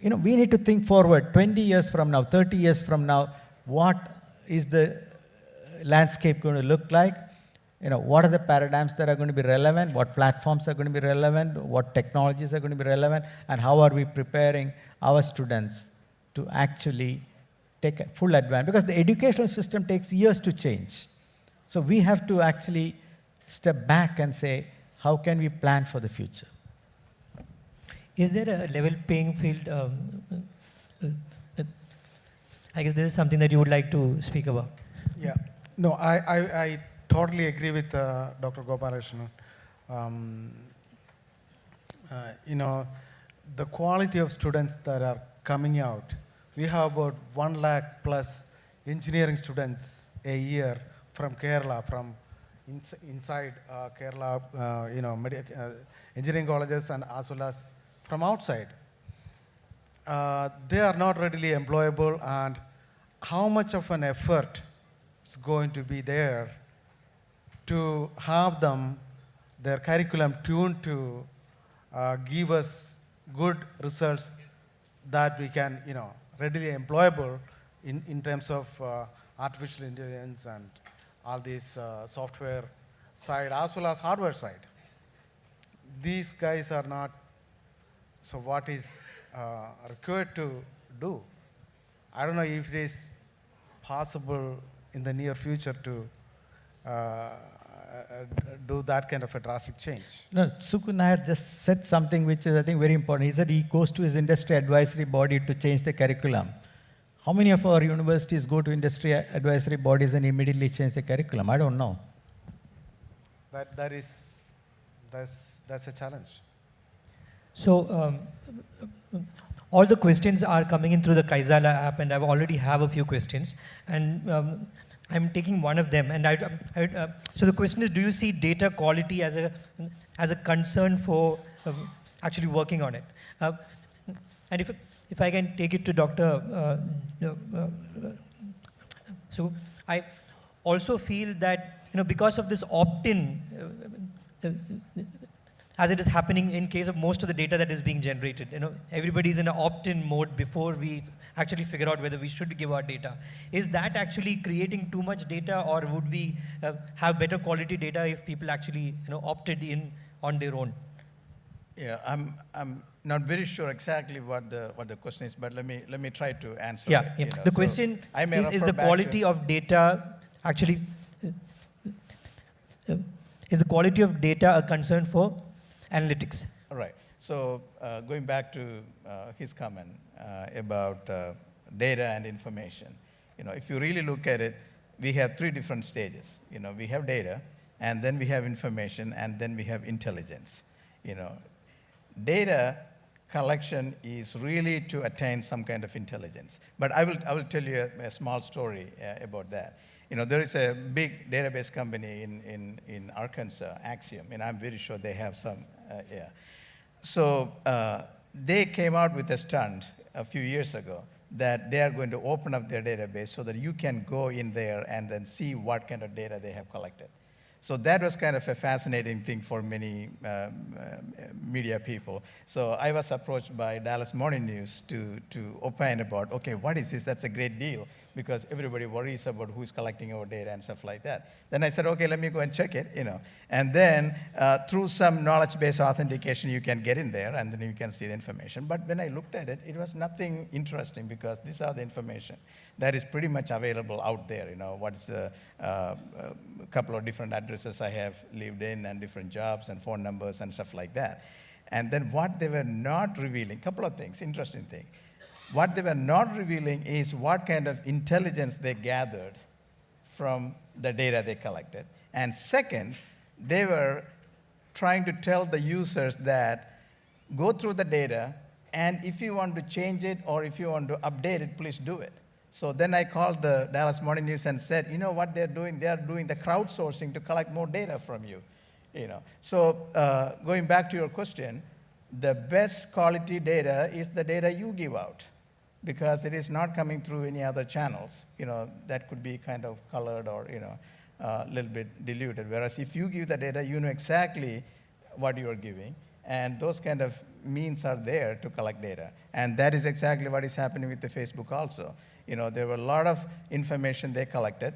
think forward 20 years from now, 30 years from now. What is the landscape going to look like? What are the paradigms that are going to be relevant? What platforms are going to be relevant? What technologies are going to be relevant? And how are we preparing our students to actually take a full advantage? Because the educational system takes years to change. So we have to actually step back and say, how can we plan for the future? Is there a level playing field? I guess this is something that you would like to speak about. Yeah. No, I totally agree with Dr. Gopalakrishnan. The quality of students that are coming out, we have about 1 lakh plus engineering students a year from Kerala, from inside Kerala, engineering colleges, and as well as from outside. They are not readily employable, and how much of an effort is going to be there to have them, their curriculum tuned to give us good results that we can, readily employable in terms of artificial intelligence and all these software side as well as hardware side. These guys are not, so what is required to do? I don't know if it is possible in the near future to do that kind of a drastic change. No, Sukun Nair just said something which is, I think, very important. He said he goes to his industry advisory body to change the curriculum. How many of our universities go to industry advisory bodies and immediately change the curriculum? I don't know. That's a challenge. So all the questions are coming in through the Kaizala app, and I already have a few questions. And I'm taking one of them. And so the question is, do you see data quality as a concern for actually working on it? And if I can take it to Dr. So I also feel that, because of this opt-in, as it is happening in case of most of the data that is being generated, everybody's in an opt-in mode before we actually figure out whether we should give our data. Is that actually creating too much data, or would we have better quality data if people actually opted in on their own? Yeah, I'm not very sure exactly what the question is, but let me try to answer Yeah, it. The question is the quality of data actually, is the quality of data a concern for analytics? All right. So going back to his comment about data and information, if you really look at it, we have 3 different stages. We have data, and then we have information, and then we have intelligence. Data collection is really to attain some kind of intelligence. But I will tell you a small story about that. There is a big database company in Arkansas, Axiom, and I'm very sure they have some. So they came out with a stunt a few years ago that they are going to open up their database so that you can go in there and then see what kind of data they have collected. So that was kind of a fascinating thing for many media people. So I was approached by Dallas Morning News to opine about, okay, what is this? That's a great deal, because everybody worries about who's collecting our data and stuff like that. Then I said, okay, let me go and check it, And then through some knowledge-based authentication, you can get in there, and then you can see the information. But when I looked at it, it was nothing interesting, because these are the information that is pretty much available out there. What's a couple of different addresses I have lived in, and different jobs and phone numbers and stuff like that. And then what they were not revealing, couple of things, interesting thing. What they were not revealing is what kind of intelligence they gathered from the data they collected. And second, they were trying to tell the users that go through the data, and if you want to change it or if you want to update it, please do it. So then I called the Dallas Morning News and said, you know what they're doing? They're doing the crowdsourcing to collect more data from you. So going back to your question, the best quality data is the data you give out, because it is not coming through any other channels. That could be kind of colored or a little bit diluted. Whereas if you give the data, you know exactly what you are giving, and those kind of means are there to collect data. And that is exactly what is happening with the Facebook also. There were a lot of information they collected,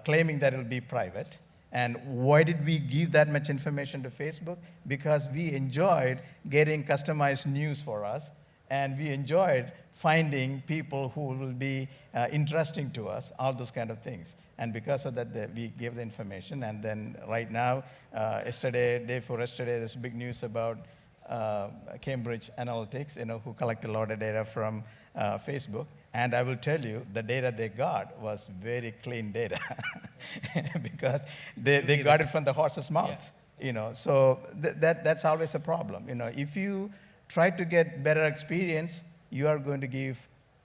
claiming that it will be private. And why did we give that much information to Facebook? Because we enjoyed getting customized news for us, and we enjoyed finding people who will be interesting to us, all those kind of things. And because of that, we gave the information. And then right now, day before yesterday, there's big news about Cambridge Analytics, who collect a lot of data from Facebook. And I will tell you, the data they got was very clean data, because they got it from the horse's mouth. Yeah. So that's always a problem. If you try to get better experience, you are going to give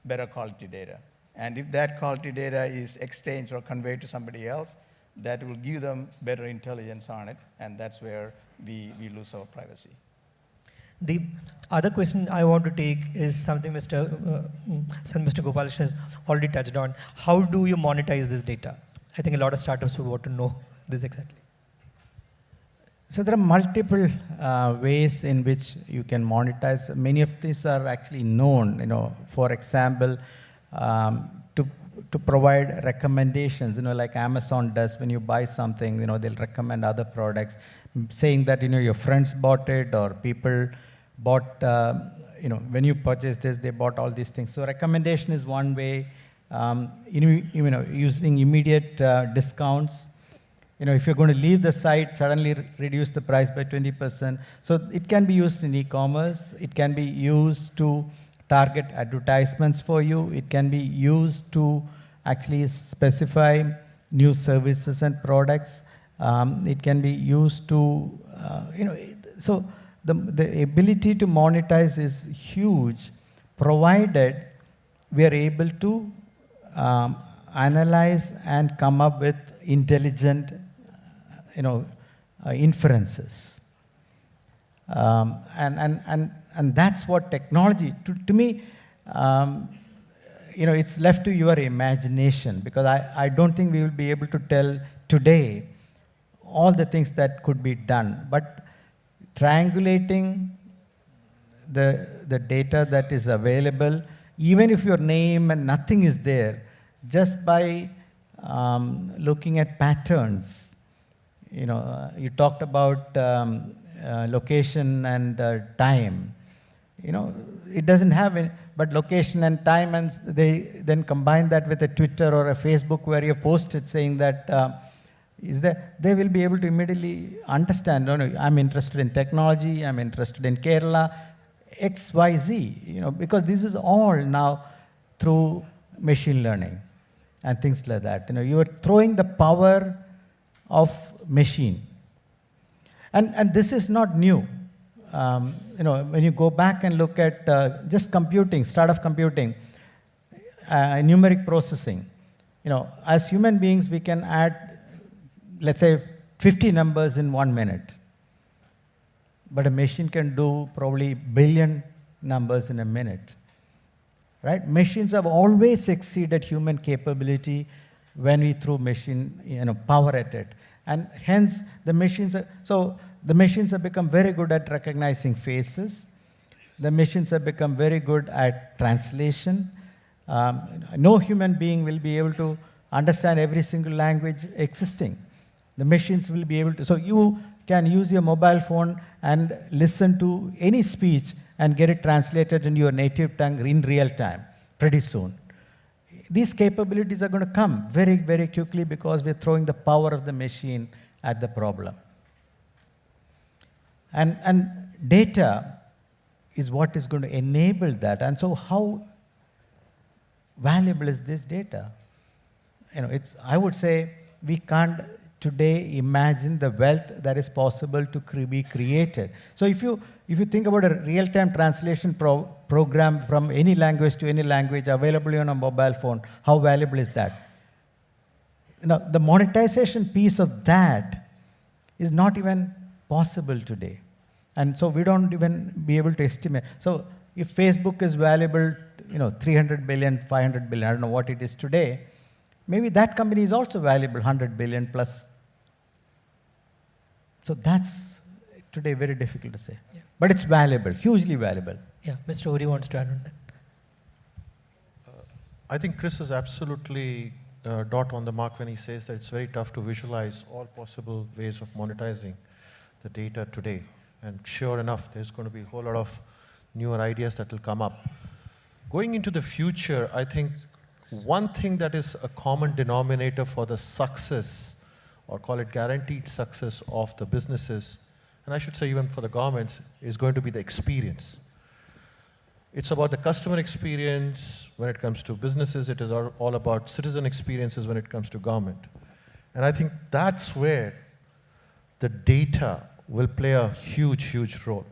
better quality data. And if that quality data is exchanged or conveyed to somebody else, that will give them better intelligence on it, and that's where we lose our privacy. The other question I want to take is something Mr. Gopalakrishnan has already touched on. How do you monetize this data? I think a lot of startups would want to know this exactly. So there are multiple ways in which you can monetize. Many of these are actually known. For example, to provide recommendations. Like Amazon does when you buy something. They'll recommend other products, saying that your friends bought it, or people bought. When you purchase this, they bought all these things. So recommendation is one way. Using immediate discounts. If you're going to leave the site, suddenly reduce the price by 20%. So it can be used in e-commerce. It can be used to target advertisements for you. It can be used to actually specify new services and products. It can be used to, so the ability to monetize is huge, provided we are able to analyze and come up with intelligent inferences. And that's what technology, to me, it's left to your imagination, because I don't think we will be able to tell today all the things that could be done. But triangulating the data that is available, even if your name and nothing is there, just by looking at patterns. You talked about location and time. It doesn't have any, but location and time, and they then combine that with a Twitter or a Facebook where you posted saying that they will be able to immediately understand, I'm interested in technology, I'm interested in Kerala, X, Y, Z, because this is all now through machine learning and things like that. You are throwing the power of machine. And this is not new. When you go back and look at just computing, start of computing, numeric processing, as human beings, we can add, let's say, 50 numbers in 1 minute. But a machine can do probably billion numbers in a minute. Right? Machines have always exceeded human capability when we throw machine, power at it. And hence, the machines have become very good at recognizing faces. The machines have become very good at translation. No human being will be able to understand every single language existing. The machines will be able to. So you can use your mobile phone and listen to any speech and get it translated in your native tongue in real time pretty soon. These capabilities are going to come very, very quickly because we're throwing the power of the machine at the problem. And data is what is going to enable that. And so how valuable is this data? I would say we can't today imagine the wealth that is possible to be created. So if you think about a real-time translation program from any language to any language available on a mobile phone, how valuable is that? The monetization piece of that is not even possible today. And so we don't even be able to estimate. So if Facebook is valuable, 300 billion, 500 billion, I don't know what it is today, maybe that company is also valuable, 100 billion plus. So that's today very difficult to say. Yeah. But it's valuable, hugely valuable. Yeah, Mr. Ori wants to add on that. I think Chris is absolutely dot on the mark when he says that it's very tough to visualize all possible ways of monetizing the data today. And sure enough, there's going to be a whole lot of newer ideas that will come up. Going into the future, I think one thing that is a common denominator for the success, or call it guaranteed success of the businesses, and I should say even for the governments, is going to be the experience. It's about the customer experience when it comes to businesses. It is all about citizen experiences when it comes to government. And I think that's where the data will play a huge, huge role.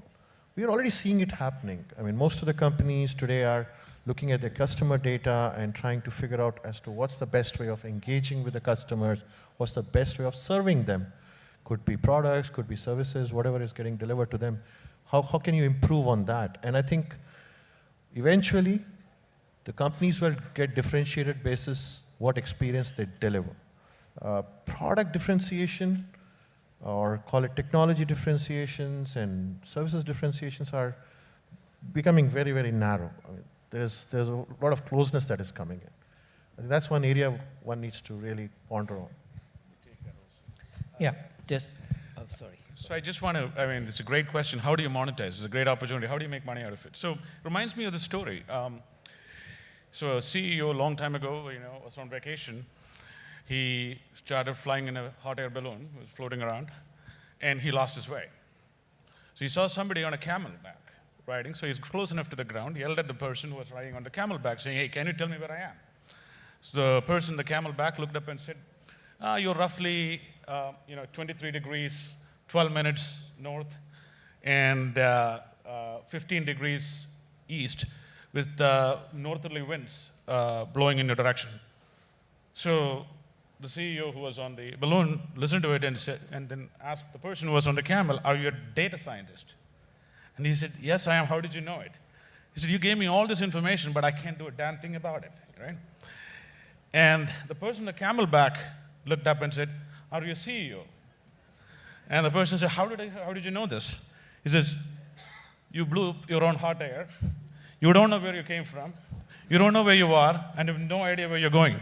We are already seeing it happening. I mean, most of the companies today are looking at their customer data and trying to figure out as to what's the best way of engaging with the customers, what's the best way of serving them. Could be products, could be services, whatever is getting delivered to them. How can you improve on that? And I think eventually the companies will get differentiated basis what experience they deliver. Product differentiation, or call it technology differentiations and services differentiations, are becoming very, very narrow. I mean, there's a lot of closeness that is coming in. I think that's one area one needs to really ponder on. Yeah. Sorry. So I just want to, it's a great question. How do you monetize? It's a great opportunity. How do you make money out of it? So it reminds me of the story. So a CEO a long time ago, was on vacation. He started flying in a hot air balloon, was floating around, and he lost his way. So he saw somebody on a camelback riding, so he's close enough to the ground. He yelled at the person who was riding on the camelback, saying, "Hey, can you tell me where I am?" So the person, the camelback, looked up and said, "You're roughly 23 degrees, 12 minutes north, and 15 degrees east, with northerly winds blowing in your direction." So the CEO who was on the balloon listened to it and then asked the person who was on the camel, "Are you a data scientist?" And he said, "Yes, I am. How did you know it?" He said, "You gave me all this information, but I can't do a damn thing about it." Right? And the person on the camelback looked up and said, "Are you a CEO?" And the person said, how did you know this?" He says, "You blew your own hot air. You don't know where you came from. You don't know where you are, and you have no idea where you're going."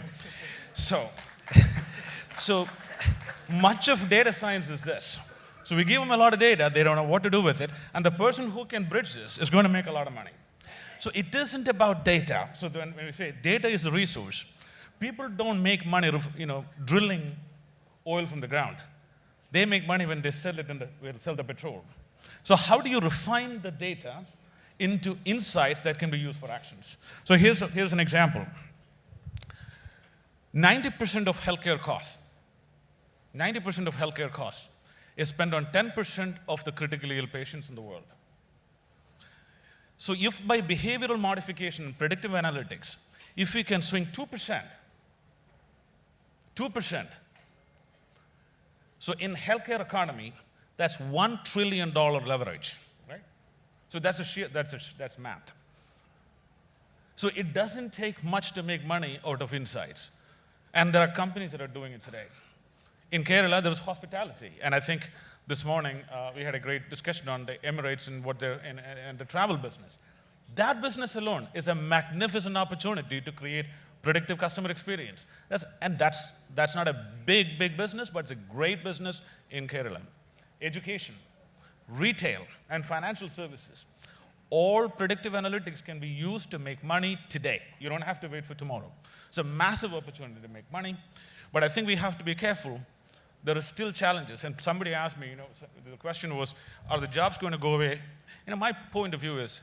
So much of data science is this. So we give them a lot of data, they don't know what to do with it, and the person who can bridge this is going to make a lot of money. So it isn't about data. So when we say data is the resource, people don't make money, drilling oil from the ground. They make money when they sell it sell the petrol. So how do you refine the data into insights that can be used for actions? So here's an example. 90% of healthcare costs is spent on 10% of the critically ill patients in the world. So if by behavioral modification and predictive analytics, if we can swing 2%, so in healthcare economy, that's $1 trillion leverage, right? So that's math. So it doesn't take much to make money out of insights. And there are companies that are doing it today. In Kerala, there is hospitality. And I think this morning we had a great discussion on the Emirates and what they're in the travel business. That business alone is a magnificent opportunity to create predictive customer experience. That's not a big business, but it's a great business in Kerala. Education, retail, and financial services. All predictive analytics can be used to make money today. You don't have to wait for tomorrow. It's a massive opportunity to make money, but I think we have to be careful. There are still challenges, and somebody asked me, the question was, are the jobs going to go away? My point of view is,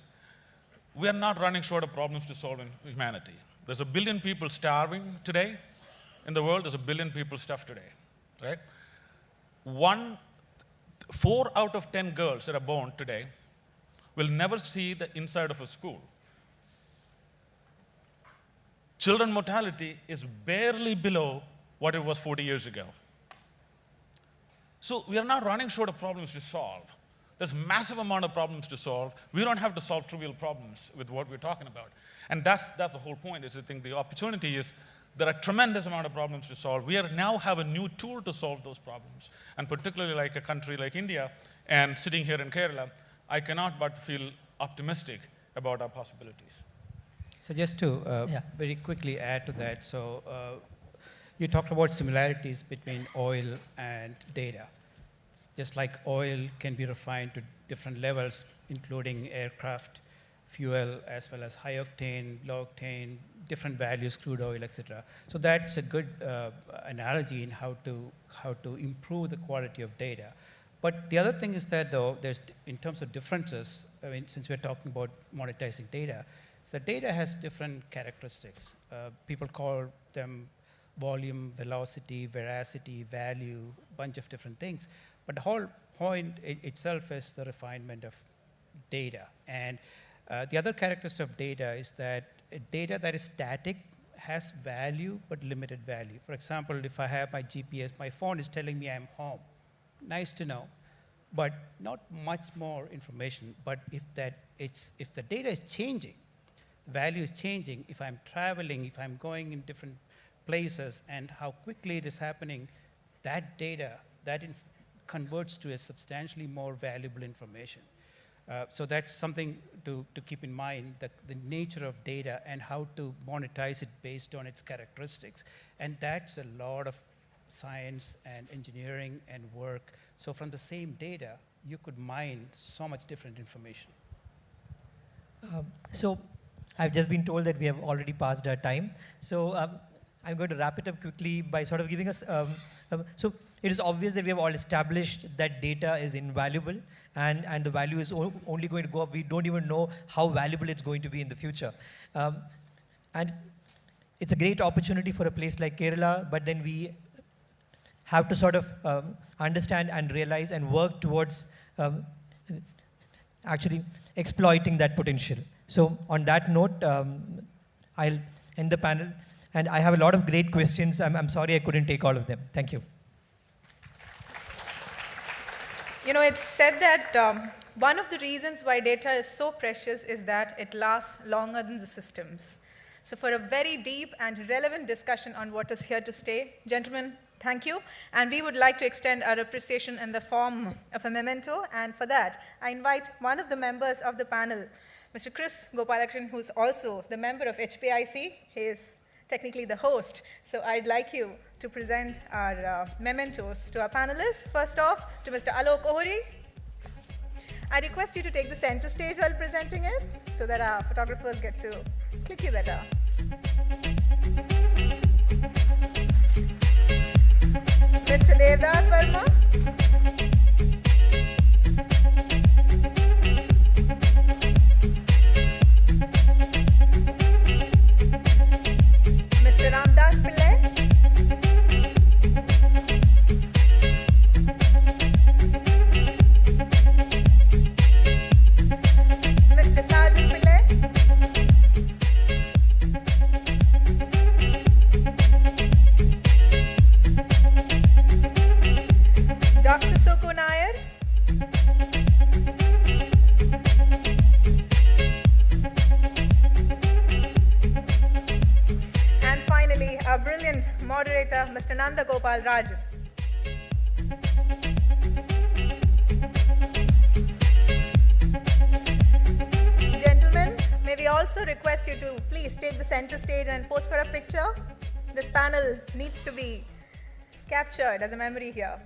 we are not running short of problems to solve in humanity. There's 1 billion people starving today in the world. There's 1 billion people stuffed today, right? 4 out of 10 girls that are born today will never see the inside of a school. Children mortality is barely below what it was 40 years ago. So we are not running short of problems to solve. There's massive amount of problems to solve. We don't have to solve trivial problems with what we're talking about. And that's the whole point, is I think the opportunity is there are tremendous amount of problems to solve. We now have a new tool to solve those problems. And particularly like a country like India, and sitting here in Kerala, I cannot but feel optimistic about our possibilities. So just to very quickly add to that, so you talked about similarities between oil and data. Just like oil can be refined to different levels, including aircraft, fuel, as well as high octane, low octane, different values, crude oil, etc. So that's a good analogy in how to improve the quality of data. But the other thing is that, though, there's, in terms of differences, I mean, since we're talking about monetizing data, so data has different characteristics. People call them volume, velocity, veracity, value, bunch of different things. But the whole point itself is the refinement of data. And the other characteristic of data is that data that is static has value, but limited value. For example, if I have my GPS, my phone is telling me I'm home. Nice to know, but not much more information. But if the data is changing, the value is changing, if I'm traveling, if I'm going in different places, and how quickly it is happening, that data, converts to a substantially more valuable information. So that's something to keep in mind, that the nature of data and how to monetize it based on its characteristics. And that's a lot of science and engineering and work. So from the same data, you could mine so much different information. So I've just been told that we have already passed our time. So I'm going to wrap it up quickly by sort of giving us, so it is obvious that we have all established that data is invaluable, and the value is only going to go up. We don't even know how valuable it's going to be in the future. And it's a great opportunity for a place like Kerala, but then we have to sort of understand and realize and work towards actually exploiting that potential. So on that note, I'll end the panel. And I have a lot of great questions. I'm sorry I couldn't take all of them. Thank you. It's said that one of the reasons why data is so precious is that it lasts longer than the systems. So for a very deep and relevant discussion on what is here to stay, gentlemen, thank you. And we would like to extend our appreciation in the form of a memento. And for that, I invite one of the members of the panel, Mr. Chris Gopalakrishnan, who's also the member of HPIC. He is technically the host. So I'd like you to present our mementos to our panelists. First off, to Mr. Alok Ohri. I request you to take the center stage while presenting it so that our photographers get to click you better. Mr. Devdas Verma. Mr. Ramdas Pillai. Mr. Sajan Pillai. Dr. Soko Nair. And finally, our brilliant moderator, Mr. Nanda Gopal Rajan. also request you to please take the center stage and pose for a picture. This panel needs to be captured as a memory here.